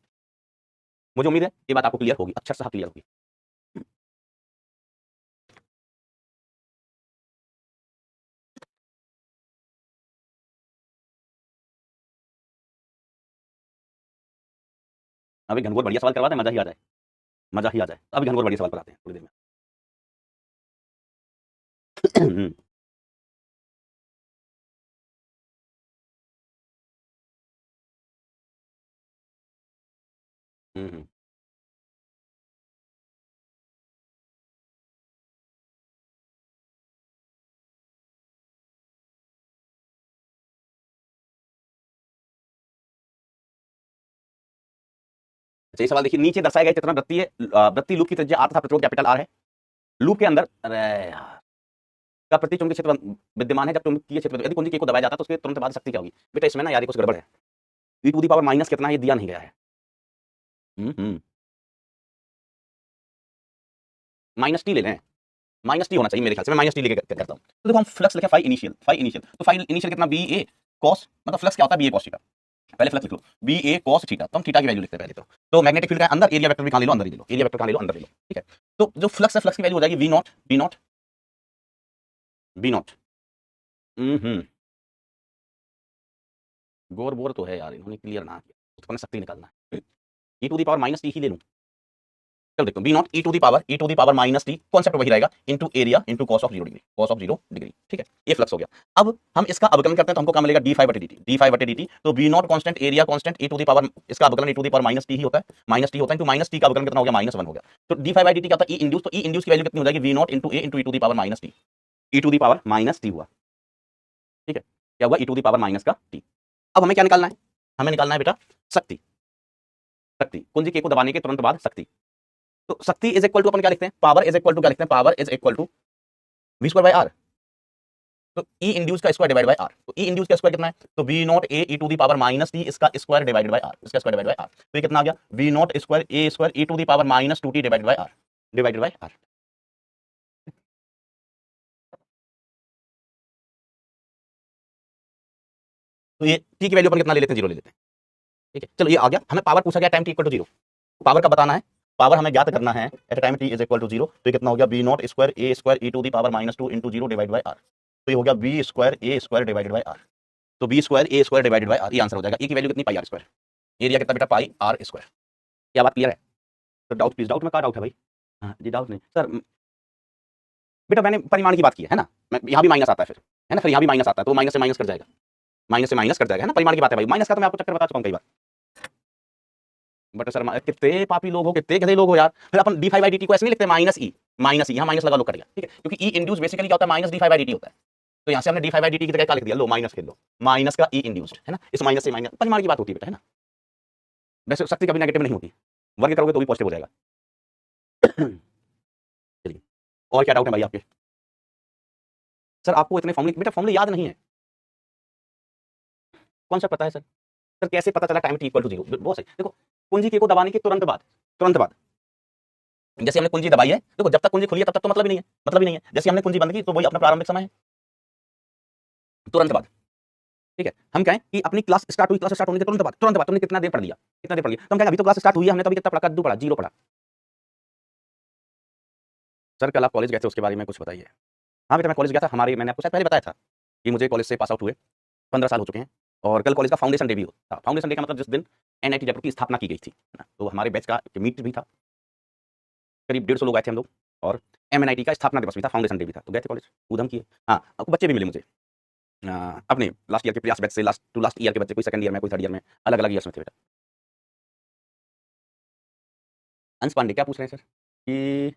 मुझे उम्मीद है ये बात आपको क्लियर होगी, अक्षर से क्लियर होगी। अभी घनघोर बढ़िया सवाल करवाते हैं, मजा ही आ जाए, मजा ही आ जाए। अभी घनघोर बढ़िया सवाल कराते हैं थोड़ी देर में। हम्म। अच्छा ये सवाल देखिए, नीचे दर्शाए गए चित्र में वृत्तीय लूप की त्रिज्या r तथा प्रतिरोध कैपिटल R है। लूप के अंदर अरे यार का प्रति चुंबकीय क्षेत्र विद्यमान है, जब चुंबकीय क्षेत्र यदि कुंजी K को दबाया जाता है तो उसके तुरंत बाद शक्ति क्या होगी। बेटा इसमें ना यार कुछ गड़बड़ है, e to the power minus कितना ये दिया नहीं गया है। माइनस टी ले लें, माइनस टी होना चाहिए मेरे ख्याल से, मैं माइनस टी लेके करता हूँ। तो देखो हम फ्लक्स लिखे फाई इनिशियल, तो फाई इनिशियल कितना बी ए कॉस, मतलब फ्लक्स क्या होता है बी ए कॉस थीटा, पहले फ्लक्स लिख लो बी ए कॉस थीटा, तो हम थीटा की वैल्यू लिखते हैं पहले। तो मैग्नेटिक फील्ड का अंदर एरिया वेक्टर भी कहां ले लो, अंदर ही ले लो, एरिया वेक्टर कहां ले लो, अंदर ले लो, ठीक है। तो जो फ्लक्स है, फ्लक्स की वैल्यू हो जाएगी वी नॉट। हम्म। गोर बोर तो है यार, इन्होंने क्लियर ना किया, उत्पन्न शक्ति निकालना है, E to the power minus T ही ले लूं। चलो देखो B naught E to the power minus T, concept वही रहेगा, into area into cos of 0 degree, cos of 0 degree, ठीक है। ये फ्लक्स हो गया। अब हम इसका अवकलन करते हैं तो हमको क्या मिलेगा, डी फाइव बटे डी टी। तो B naught constant, area constant, E to the power, इसका अवकलन E to the power minus T ही होता है, माइनस टी होता है, इंटू माइनस टी का अवकलन कितना हो गया, -1 हो गया। तो D five by D T क्या होता है, ई इंड्यूस, तो ई इंड्यूस की वैल्यू कितनी हो जाएगी, V naught into A into E to the power minus T, E to the power minus T हुआ, ठीक है। क्या हुआ, E to the power minus का टी। अब हमें क्या निकालना है, हमें निकालना है बेटा शक्ति, शक्ति कुंजी के को दबाने के तुरंत बाद शक्ति। तो शक्ति इज इक्वल टू अपन क्या लिखते हैं, पावर इज इक्वल टू क्या लिखते हैं, power is equal to V square by R. तो ई इंड्यूस का स्क्वायर डिवाइड बाय आर, तो ई इंड्यूस का स्क्वायर कितना है, तो V naught A E to the power minus T, इसका स्क्वायर डिवाइडेड बाय आर, इसका स्क्वायर डिवाइडेड बाय आर। तो ये कितना आ गया, V naught square A square E to the power minus 2 T divided by R, divided by R. तो ये T की वैल्यू अपन कितना ले लेते हैं, 0 ले लेते हैं, ठीक है। चलो ये आ गया, हमें पावर पूछा गया time T equal to 0, power का बताना है, पावर हमें ज्ञात करना है at time T is equal to 0। तो ये कितना हो गया, V naught square A square E to the power minus 2 into 0 divide by R. तो ये हो गया V square A square divided by R. तो B square A square divided by R, ये आंसर हो जाएगा। ए की वैल्यू कितनी, पाई आर स्क्वायर, एरिया कितना बेटा, पाई आर स्क्वायर। क्या बात क्लियर है। तो डाउट प्लीज, डाउट में क्या डाउट है भाई, हाँ जी डाउट नहीं सर। बेटा मैंने परिमाण की बात की है ना, मैं यहाँ भी माइनस आता है फिर, है ना, फिर यहाँ भी माइनस आता है, तो माइनस से माइनस कर जाएगा, माइनस से माइनस कर जाएगा, है ना, परिमाण की बात है भाई, माइनस का तो मैं आपको चक्कर बता चुका हूँ कई बार। बट सर कितने पापी लोग हो, कितने गधे लोग हो यार। फिर अपन D five by D T को ऐसे नहीं लिखते, माइनस ई यहाँ माइनस लगा लो, कट गया, ठीक है, क्योंकि ई इंड्यूस बेसिकली क्या होता है, minus D five by D T होता है। तो यहाँ से हमने D five by D T की जगह क्या लिख दिया, लो माइनस खेल लो, माइनस का ई इंड्यूस्ड, है ना, इस माइनस से माइनस परिमाण की बात होती है बेटा, है ना। वैसे शक्ति कभी नेगेटिव नहीं होती, वर्ग करोगे तो भी पॉजिटिव हो जाएगा। चलिए और क्या डाउट है भाई आपके। सर आपको इतने फॉर्मूले, बेटा फॉर्मूले याद नहीं है, कौन सा पता है सर। सर कैसे पता चला टाइम टी इक्वल टू 0, बहुत सही। देखो कुंजी के को दबाने के तुरंत बाद जैसे हमने कुंजी दबाई है, देखो जब तक कुंजी खुली है तब तक तो मतलब ही नहीं है, जैसे हमने कुंजी बंद की तो वही अपना प्रारंभिक समय है, तुरंत बाद, ठीक है। हम कहें कि अपनी क्लास स्टार्ट हुई, क्लास स्टार्ट होने के तुरंत बाद तुमने कितना देर पढ़ लिया, तो हम कहें अभी तो क्लास स्टार्ट हुई है, हमने तो अभी कितना पढ़ा, कद्दू पढ़ा, 0 पढ़ा। सर कल आप कॉलेज गए थे, उसके बारे में कुछ बताइए। हाँ बेटा मैं कॉलेज गया था, मैंने आपको शायद पहले बताया था कि मुझे कॉलेज से पास आउट हुए 15 साल हो चुके हैं, और कल कॉलेज का फाउंडेशन डे भी था। फाउंडेशन डे का मतलब जिस दिन एनआईटी जयपुर की स्थापना की गई थी ना, तो हमारे बैच का मीट भी था, करीब 150 लोग आए थे हम लोग, और एमएनआईटी का स्थापना दिवस भी था, फाउंडेशन डे भी था, तो गए थे कॉलेज, उधम किए। हाँ आपको बच्चे भी मिले मुझे, अपने लास्ट ईयर के प्रयास बैच से, लास्ट टू लास्ट ईयर के बच्चे, कोई सेकंड ईयर में, कोई थर्ड ईयर में, अलग अलग ईयर्स में थे बेटा। अंश पांडे क्या पूछ रहे हैं सर कि,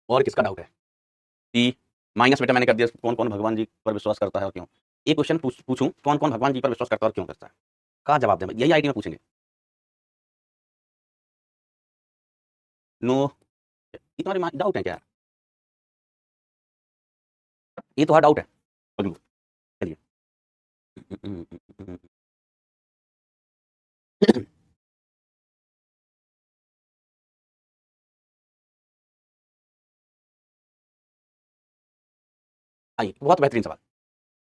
और किसका डाउट है कि माइनस, बेटा मैंने कर दिया, कौन कौन भगवान जी पर विश्वास करता है और क्यों। एक क्वेश्चन पूछूं, कौन कौन भगवान जी पर विश्वास करता है और क्यों करता है, का जवाब दें, यही आईटी में पूछेंगे। नो, ये तुम्हारे डाउट है क्या यार, ये तो डाउट है। चलिए आइए, बहुत बेहतरीन सवाल।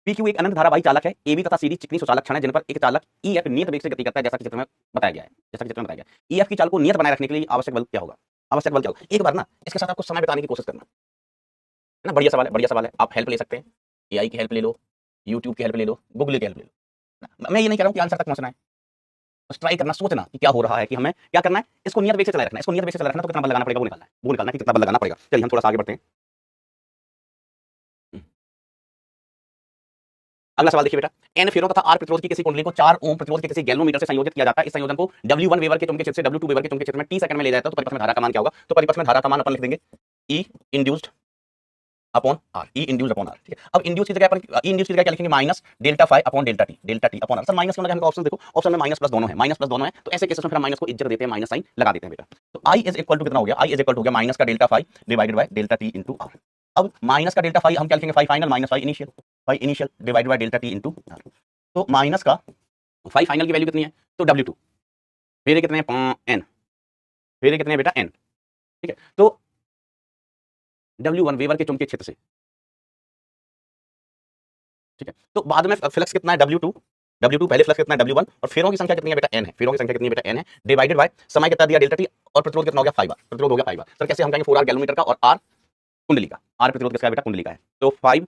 पी क्यू एक अनंत धारावाही चालक है, ए बी तथा सी डी चिकनी सुचालक क्षण है जिन पर एक चालक ई एफ नियत वेग से गति करता है, जैसा कि चित्र में बताया गया है। जैसा कि चित्र में बताया गया, ई एफ की चाल को नियत बनाए रखने के लिए आवश्यक बल क्या होगा, आवश्यक बल क्या होगा। एक बार ना इसके साथ आपको समय बिताने की कोशिश करना है ना, बढ़िया सवाल है, बढ़िया सवाल है। आप हेल्प ले सकते हैं, एआई की हेल्प ले लो, यूट्यूब की हेल्प ले लो, गूगल की हेल्प ले लो। मैं ये नहीं कह रहा हूँ कि आंसर तक पहुंचना है, बस ट्राई करना, सोचना कि क्या हो रहा है, कि हमें क्या करना है, इसको नियत वेग से चलाए रखना है। इसको नियत वेग से चलाए रखना तो कितना बल लगाना पड़ेगा वो निकालना है, वो निकालना है कि कितना बल लगाना पड़ेगा। चलिए हम थोड़ा सा आगे बढ़ते हैं। अगला सवाल देखिए बेटा, एन फेरों तथा आर प्रतिरोध की किसी कुंडली को 4 ओम प्रतिरोध के किसी गैल्वेनोमीटर से संयोजित किया जाता है। इस संयोजन को W1 वेबर के चुंबकीय क्षेत्र से W2 वेबर के चुंबकीय क्षेत्र में T सेकंड में ले जाता है, तो परिपथ में धारा का मान क्या होगा। तो परिपथ में धारा का मान अपन लिख देंगे E induced upon R, E induced upon R। ठीक है, अब इंड्यूस की जगह अपन E इंड्यूस की जगह क्या लिखेंगे, minus delta phi upon delta T, delta T upon R। Sir minus क्यों लगा, हमको ऑप्शन देखो, ऑप्शन में माइनस प्लस दोनों है, माइनस प्लस दोनों है, तो ऐसे केसेस में फिर हम माइनस को इज्जत देते हैं, माइनस साइन लगा देते हैं बेटा। तो I इज इक्वल टू कितना हो गया, I इज इक्वल टू हो गया माइनस का delta phi divided by delta T into R। अब माइनस का डेल्टा फाई हम क्या लिखेंगे, phi final minus phi initial, phi initial divided by delta T into R। तो माइनस का फाई फाइनल की वैल्यू कितनी है, तो W2, फिर ये कितने हैं N, फिर ये कितने हैं बेटा N। ठीक है, तो W1 वेबर के चुंबकीय क्षेत्र से, ठीक है, तो बाद में फ्लक्स कितना है W2, W2 पहले फ्लक्स कितना है W1, और फेरों की संख्या कितनी है बेटा N है, फेरों की संख्या कितनी है बेटा N है, डिवाइडेड बाय समय कितना दिया डेल्टा टी, और प्रतिरोध कितना हो गया 5R, प्रतिरोध हो गया 5R। सर कैसे हम कहेंगे 4R गैल्वेनोमीटर का और R कुंडली का, R प्रतिरोध किसका है बेटा, कुंडली का है, तो 5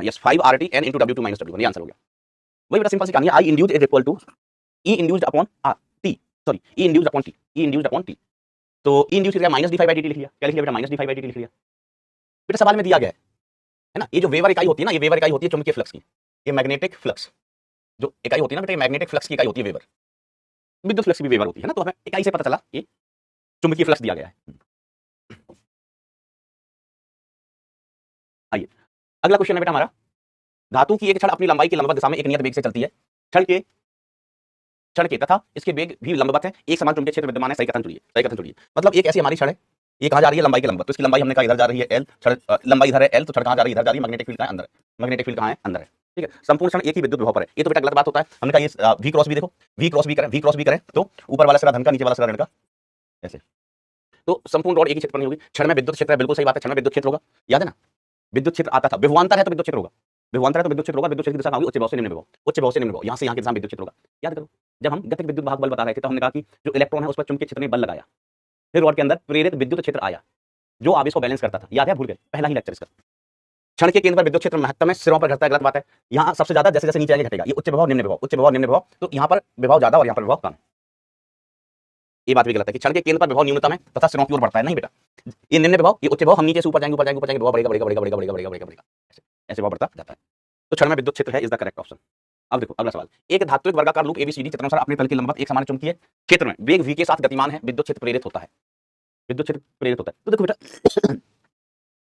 yes 5RT N into W2 minus W1, ये आंसर हो गया। वही बेटा सिंपल सी कहानी है, I induced is equal to E induced upon R T, sorry E induced upon T, E induced upon T। तो E induced की जगह माइनस d5/dt लिख लिया, क्या लिख लिया बेटा, माइनस d5/dt लिख लिया। बेटा सवाल में दिया गया है ना, ये जो वेवर इकाई होती है ना, ये वेवर इकाई होती है चुंबकीय फ्लक्स की, ये मैग्नेटिक फ्लक्स जो इकाई होती है ना बेटा, ये मैग्नेटिक फ्लक्स की इकाई होती है वेवर, विद्युत फ्लक्स भी वेवर होती है ना, तो हमें इकाई से पता चला ये चुंबकीय फ्लक्स दिया गया है। आइए अगला क्वेश्चन है बेटा हमारा, धातु की एक छड़ अपनी लंबाई की लंबवत दिशा में एक नियत वेग से चलती है, क्षण के तथा इसके वेग भी लंबवत है, एक समान चुंबकीय क्षेत्र विद्यमान है, सही कथन चुनिए, सही कथन चुनिए। मतलब एक ऐसी हमारी छड़ है, ये कहां जा रही है, लंबाई के लंबवत, तो इसकी लंबाई हमने कहा इधर जा रही है L, छड़ लंबाई इधर है L, तो छड़ कहां जा रही है, इधर जा रही है, मैग्नेटिक फील्ड कहां है, अंदर है, मैग्नेटिक फील्ड कहां है, अंदर है। ठीक है, संपूर्ण क्षण एक ही विद्युत विभव पर है, ये तो बेटा गलत बात होता है। हमने कहा ये V क्रॉस भी देखो, V क्रॉस भी करें, V क्रॉस भी करें तो ऊपर वाला सिरा धन का, नीचे वाला सिरा ऋण का, ऐसे, तो संपूर्ण रॉड एक ही क्षेत्र में होगी। क्षण में विद्युत क्षेत्र है, बिल्कुल सही बात है, क्षण में विद्युत क्षेत्र होगा, याद है ना, विद्युत क्षेत्र आता था, विभवांतर है तो विद्युत क्षेत्र होगा, विभवांतर है तो विद्युत क्षेत्र होगा, विद्युत क्षेत्र की दिशा होगी उच्च विभव से निम्न विभव, उच्च विभव से निम्न विभव, यहां से यहां की दिशा में विद्युत क्षेत्र होगा। याद करो जब हम गतिक विद्युत भाग बल बता रहे थे तो हमने कहा कि जो इलेक्ट्रॉन है उस पर चुंबकीय क्षेत्र ने बल लगाया, फिर रॉड के अंदर प्रेरित विद्युत क्षेत्र आया जो आवेश को बैलेंस करता था, याद है, भूल गए, पहला ही लेक्चर इसका। क्षण के केंद्र पर विद्युत क्षेत्र महत्तम है, सिरों पर घटता है, गलत बात है। यहाँ सबसे ज्यादा जैसे जैसे नीचे आगे घटेगा, ये उच्च विभव निम्न विभव, उच्च विभव निम्न विभव, तो यहाँ पर विभव ज्यादा और यहाँ पर विभव कम। ये बात भी गलत है कि क्षण के केंद्र पर विभव न्यूनतम है तथा सिरों की ओर बढ़ता है, नहीं बेटा, ये निम्न विभव, ये उच्च विभव, हम नीचे से ऊपर जाएंगे, ऊपर जाएंगे, ऊपर जाएंगे, विभव बढ़ेगा बढ़ेगा बढ़ेगा बढ़ेगा बढ़ेगा बढ़ेगा बढ़ेगा, ऐसे विभव बढ़ता जाता है। तो क्षण में विद्युत क्षेत्र है इज द करेक्ट ऑप्शन। अब देखो अगला सवाल, एक धात्विक वर्गाकार लूप एबीसीडी चित्रानुसार अपने तल की लंबवत एक समान चुंबकीय क्षेत्र में वेग v के साथ गतिमान है, विद्युत क्षेत्र प्रेरित होता है, विद्युत क्षेत्र प्रेरित होता है। तो देखो बेटा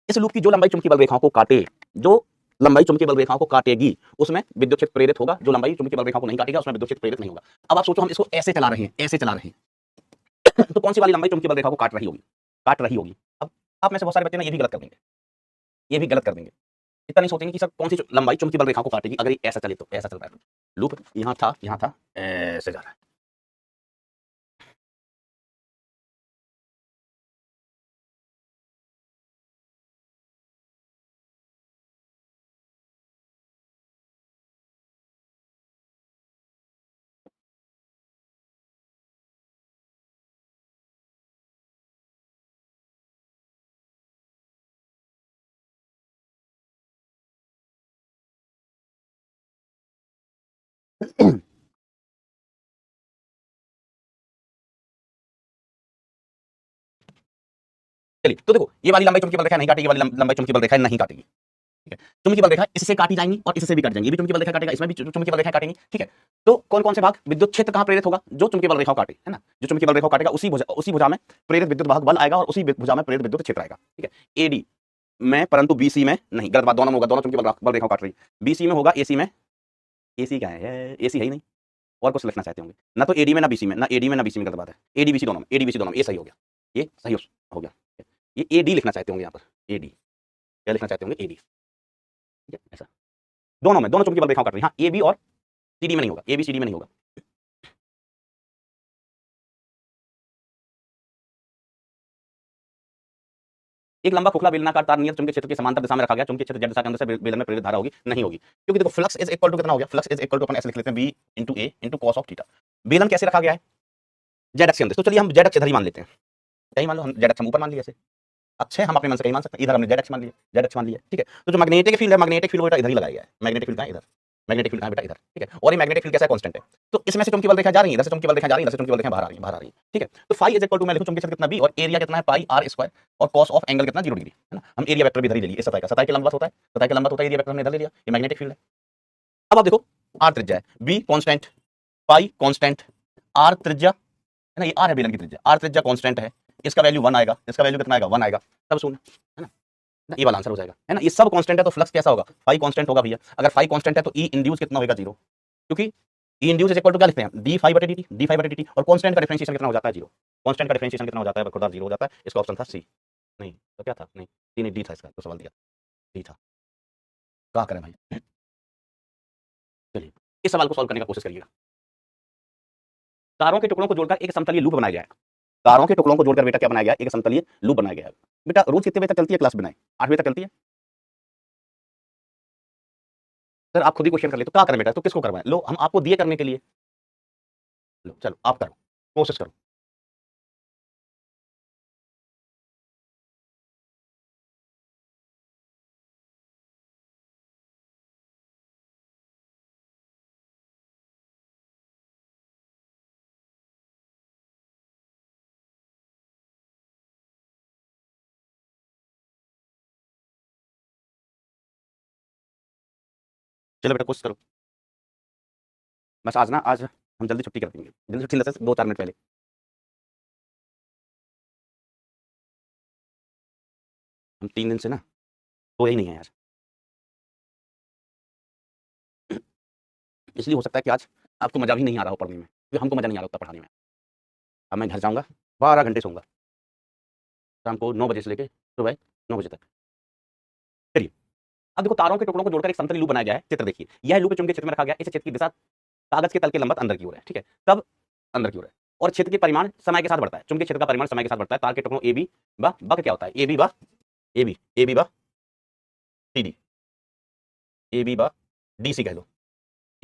इस लूप की जो लंबाई चुंबकीय बल रेखाओं को काटे, जो लंबाई चुंबकीय बल रेखाओं को काटेगी उसमें विद्युत क्षेत्र प्रेरित होगा, जो लंबाई चुंबकीय बल रेखाओं को नहीं काटेगा उसमें विद्युत क्षेत्र प्रेरित नहीं होगा। अब आप सोचो हम इसको ऐसे चला रहे हैं, ऐसे चला रहे हैं तो कौन सी वाली लंबाई चुंबकीय बल रेखा को काट रही होगी, काट रही होगी। अब आप में से बहुत सारे बच्चे ना ये भी गलत कर देंगे, ये भी गलत कर देंगे, इतना नहीं सोचेंगे कि सर कौन सी लंबाई चुंबकीय बल रेखा को काटेगी। अगर ये ऐसा चले तो ऐसा चल रहा है, लूप यहाँ था ऐसे जा रहा है, चलिए तो देखो ये वाली लंबाई चुंबकीय बल रेखा नहीं काटेगी, वाली लंबाई चुंबकीय बल रेखा नहीं काटेगी। ठीक है, चुंबकीय बल रेखा इससे काटी जाएंगी और इससे भी काट जाएंगी, ये भी चुंबकीय बल रेखा काटेगा, इसमें भी चुंबकीय बल रेखा काटेंगी। ठीक है, तो कौन कौन से भाग विद्युत क्षेत्र कहां प्रेरित होगा, जो चुंबकीय बल रेखा काटे, है ना, जो चुंबकीय बल रेखा काटेगा उसी भुजा में प्रेरित विद्युत भाग बल आएगा और उसी भुजा में प्रेरित विद्युत क्षेत्र आएगा। ठीक है, एडी में परंतु बीसी में नहीं, गलत बात, दोनों में होगा, दोनों चुंबकीय बल रेखाओं काट रही, बीसी में होगा, एसी में, एसी क्या है, एसी है ही नहीं, और कुछ लिखना चाहते होंगे, ना तो एडी में ना बीसी में, ना एडी में ना बीसी में, गलत बात है, एडी बीसी दोनों में, एडी बीसी दोनों में, ये सही हो गया, ये सही हो गया, ये एडी लिखना चाहते होंगे यहाँ पर, एडी क्या लिखना चाहते होंगे, एडी, ठीक है, ऐसा दोनों में, दोनों चुंबकीय बल रेखाओं काट रही, हाँ ए बी और सीडी में नहीं होगा, ए बी सी डी में नहीं होगा। एक लंबा खोखला बेलनाकार तार नियत चुंबकीय क्षेत्र के समांतर दिशा में रखा गया, चुंबकीय क्षेत्र z दिशा के अंदर से बेलन में प्रेरित धारा होगी, नहीं होगी, क्योंकि देखो फ्लक्स इज इक्वल टू कितना हो गया, फ्लक्स इज इक्वल टू अपन ऐसे लिख लेते हैं b into a into cos of theta. बेलन कैसे रखा गया है, z अक्ष के अंदर, तो चलिए हम z अक्ष इधर ही मान लेते हैं, कहीं मान लो हम z अक्ष हम ऊपर मान लिया ऐसे, अच्छे हम अपने मन से कहीं मान सकते हैं, इधर हमने z अक्ष मान लिया, z अक्ष मान लिया, ठीक है। तो जो मैग्नेटिक फील्ड है, मैग्नेटिक फील्ड बेटा इधर ही लगाया गया है, मैग्नेटिक फील्ड कहां इधर, मैग्नेटिक फील्ड कहां बेटा इधर, ठीक है। और ये मैग्नेटिक फील्ड कैसा है, कांस्टेंट है, तो इसमें से चुंबकीय बल रेखा जा रही है, इधर से चुंबकीय बल रेखा जा रही है, इधर से चुंबकीय बल रेखा बाहर आ रही है, बाहर आ रही है, ठीक है। तो फाई इज इक्वल टू मैं लिखूं चुंबकीय क्षेत्र कितना b और एरिया कितना है पाई r स्क्वायर और cos ऑफ एंगल कितना 0 डिग्री, है ना। हम एरिया वेक्टर भी इधर ही ले लिए, इस सतह का, सतह के लंबवत होता है, सतह के लंबवत होता है, एरिया वेक्टर हमने इधर ले लिया, ये मैग्नेटिक फील्ड है। अब आप देखो r त्रिज्या है, b constant, pi constant, r त्रिज्या है ना, ये r है बेलन की त्रिज्या, r त्रिज्या कांस्टेंट है, इसका वैल्यू 1 आएगा, इसका वैल्यू कितना आएगा 1 आएगा, सब शून्य, है ना, ये वाला आंसर हो जाएगा, है ना। ये सब कांस्टेंट है तो फ्लक्स कैसा होगा, फाई कांस्टेंट होगा भैया, अगर फाई कांस्टेंट है तो ई इंड्यूस कितना होगा 0, क्योंकि ई इंड्यूस इज इक्वल टू क्या लिखते हैं डी फाई बटे डी, और कांस्टेंट का डिफरेंशिएशन कितना हो जाता है 0, कांस्टेंट का डिफरेंशिएशन कितना हो जाता है बरकरार 0 हो जाता है। इसका ऑप्शन था सी, नहीं तो क्या था, नहीं सी नहीं डी था, इसका तो सवाल दिया डी था, क्या करें भाई। चलिए इस सवाल को सॉल्व करने का कोशिश करिएगा। तारों के टुकड़ों को जोड़कर एक समतलीय लूप बनाया गया है, तारों के टुकड़ों को जोड़कर बेटा क्या बनाया गया, एक समतलीय लूप बनाया गया है। बेटा रोज कितने बजे तक चलती है क्लास, बनाए 8 बजे तक चलती है सर, आप खुद ही क्वेश्चन कर ले तो क्या करें बेटा, तो किसको करवाएं, लो हम आपको दिए करने के लिए, लो चलो आप करो, कोशिश करो। चलो बेटा कोशिश करो, बस आज ना, आज हम जल्दी छुट्टी कर देंगे, जल्दी छुट्टी से 2-4 मिनट पहले, हम 3 दिन से ना तो यही नहीं है यार, इसलिए हो सकता है कि आज आपको मजा भी नहीं आ रहा हो पढ़ने में, क्योंकि हमको मजा नहीं आ रहा होता पढ़ाने में। अब मैं घर जाऊंगा, 12 घंटे सोऊंगा, शाम को 9 बजे से लेकर सुबह 9 बजे तक। चलिए अब देखो तारों के टुकड़ों को जोड़कर एक समतली लूप बनाया गया है, चित्र देखिए, यह लूप चुंबकीय क्षेत्र में रखा गया, इस क्षेत्र की दिशा कागज के तल के लंबवत अंदर की ओर है, ठीक है, तब अंदर की ओर है, और क्षेत्र के परिमाण समय के साथ बढ़ता है, चुंबकीय क्षेत्र का परिमाण समय के साथ बढ़ता है। तार के टुकड़ों ए बी बा क्या होता है, ए बी बा सी डी, ए बी बा डी सी कह लो,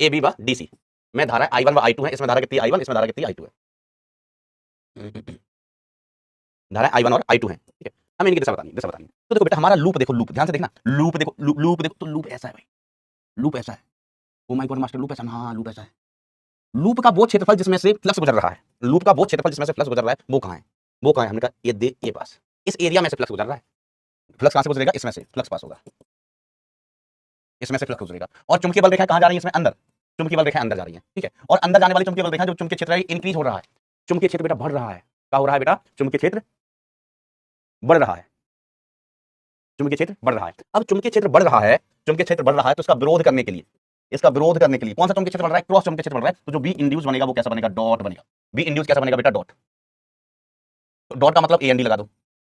ए बी बा डी सी में धारा I1 व I2 है, इसमें धारा कितनी है I1, इसमें धारा कितनी है I2 है, धारा I1 और I2 है, ठीक है। हमें इनकी दिशा बतानी है। तो देखो बेटा हमारा लूप देखो, लूप ध्यान से देखना, लूप देखो, लूप देखो, तो लूप ऐसा है भाई, लूप ऐसा है, ओ माय गॉड मास्टर लूप ऐसा, हाँ लूप ऐसा है, लूप का वो क्षेत्रफल जिसमें से फ्लक्स गुजर रहा है, लूप का वो क्षेत्रफल जिसमें से फ्लक्स गुजर रहा है वो कहाँ है, वो कहाँ है, हमने कहा ये दे ये पास, इस एरिया में से फ्लक्स गुजर रहा है, फ्लक्स कहाँ से गुजरेगा, इसमें से फ्लक्स पास होगा, इसमें से फ्लक्स गुजरेगा, और चुंबकीय बल रेखा कहाँ जा रही है, इसमें अंदर, चुंबकीय बल रेखा अंदर जा रही है, ठीक है। और अंदर जाने वाली चुंबकीय बल रेखा जो चुंबकीय क्षेत्र है इंक्रीज हो रहा है, चुंबकीय क्षेत्र बेटा बढ़ रहा है, क्या हो रहा है बेटा, चुंबकीय क्षेत्र बढ़ रहा है, चुंबकीय क्षेत्र बढ़ रहा है। अब चुंबकीय क्षेत्र बढ़ रहा है, चुंबकीय क्षेत्र बढ़ रहा है तो इसका विरोध करने के लिए, इसका विरोध करने के लिए कौन सा चुंबकीय क्षेत्र बढ़ रहा है, क्रॉस चुंबकीय क्षेत्र बढ़ रहा है, तो जो बी इंड्यूस बनेगा वो कैसा बनेगा, डॉट बनेगा, बी इंड्यूस कैसा बनेगा बेटा, डॉट, तो डॉट का मतलब ए एन डी लगा दो,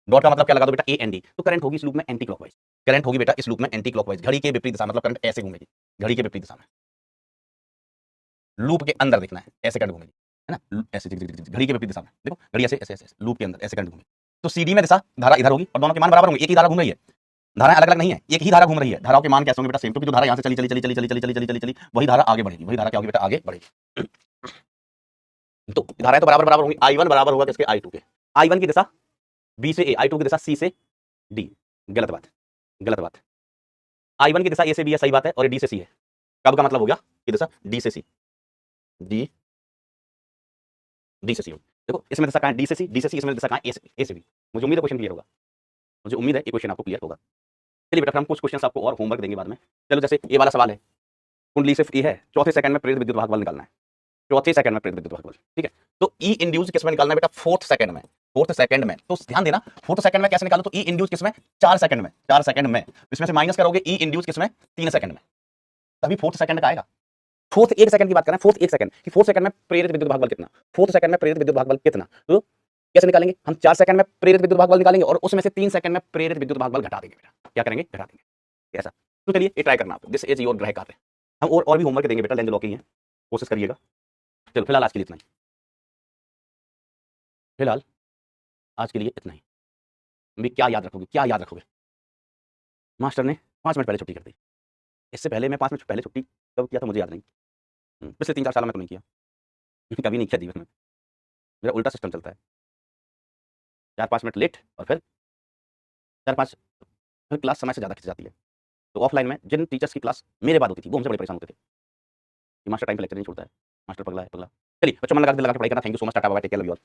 डॉट का मतलब क्या लगा दो बेटा, ए एन डी, तो करंट होगी इस लूप में एंटी क्लॉकवाइज, करंट होगी बेटा इस लूप में एंटी क्लॉकवाइज, घड़ी के विपरीत दिशा, मतलब करंट ऐसे घूमेगी, घड़ी के विपरीत दिशा में, लूप के अंदर देखना है, ऐसे करंट घूमेगी, है ना, ऐसे घड़ी के विपरीत दिशा में, देखो घड़ी ऐसे ऐसे ऐसे लूप के अंदर ऐसे करंट घूमेगी, तो सीडी में दिशा धारा इधर होगी और दोनों के मान बराबर होंगे, एक ही धारा घूम रही है, धाराएं अलग अलग नहीं है, एक ही धारा घूम रही है, धाराओं के मान कैसे होंगे बेटा सेम, क्योंकि जो धारा यहाँ से चली चली चली चली चली चली चली चली चली वही धारा आगे बढ़ेगी, वही धारा क्या होगी बेटा आगे बढ़ेगी, तो धाराएं तो बराबर बराबर होंगी, I1 बराबर होगा किसके, I2 के, I1 की दिशा B से A, I2 की दिशा C से D, गलत बात, गलत बात, I1 की दिशा A से B है, सही बात है, और D से C है, कब का मतलब हो गया कि दिशा D से C, D से C होगी, देखो इसमें दिशा कहाँ है, D से C, D से C, इसमें दिशा कहाँ है, A से B, मुझे उम्मीद है क्वेश्चन क्लियर होगा, मुझे उम्मीद है ये क्वेश्चन आपको क्लियर होगा। चलिए बेटा हम कुछ क्वेश्चन आपको और होमवर्क देंगे बाद में, चलो जैसे ये वाला सवाल है, कुंडली से ये है, चौथे सेकंड में प्रेरित विद्युत वाहक बल निकालना है, चौथे सेकंड में प्रेरित विद्युत वाहक बल, ठीक है, तो ई इंड्यूस किस में निकालना है बेटा? 4th सेकंड में, 4th सेकंड में। तो ध्यान देना 4th सेकंड में कैसे निकालो? तो ई इंड्यूस किस में? 4 सेकंड में, 4 सेकंड में। इसमें से माइनस करोगे ई इंड्यूस किस में? 3 सेकंड में, तभी 4th सेकंड का आएगा। 4th 1 सेकंड की बात कर रहे हैं, 4th 1 सेकंड कि 4th सेकंड में प्रेरित विद्युत भागबल कितना, 4th सेकंड में प्रेरित विद्युत भागबल कितना। तो कैसे निकालेंगे हम? 4 सेकंड में प्रेरित विद्युत भागबल निकालेंगे और उसमें से 3 सेकंड में प्रेरित विद्युत भागबल घटा देंगे बेटा। क्या करेंगे? घटा देंगे। ऐसा तो चलिए ये ट्राई करना आप। दिस इज योर गृह कार्य। हम और भी होमवर्क देंगे बेटा, लेंज लॉ के ही है, कोशिश करिएगा। चलो फिलहाल आज के लिए इतना ही, फिलहाल आज के लिए इतना ही। भी क्या याद रखोगे, क्या याद रखोगे? मास्टर ने 5 मिनट पहले छुट्टी कर दी। इससे पहले मैं 5 मिनट पहले छुट्टी कब किया था मुझे याद नहीं। पिछले 3-4 साल में तो नहीं किया, कभी नहीं किया जीवन में। मेरा उल्टा सिस्टम चलता है, 4-5 मिनट लेट और फिर 4-5 फिर क्लास समय से ज़्यादा खिंच जाती है। तो ऑफलाइन में जिन टीचर्स की क्लास मेरे बाद होती थी वो हमसे बड़े परेशान होते थे कि मास्टर टाइम पे लेक्चर नहीं छोड़ता है, मास्टर पगला है पगला। चलिए बच्चों, मन लगा के दिल लगा के पढ़ाई करना। Thank you so much, tata bye, take care, love you all.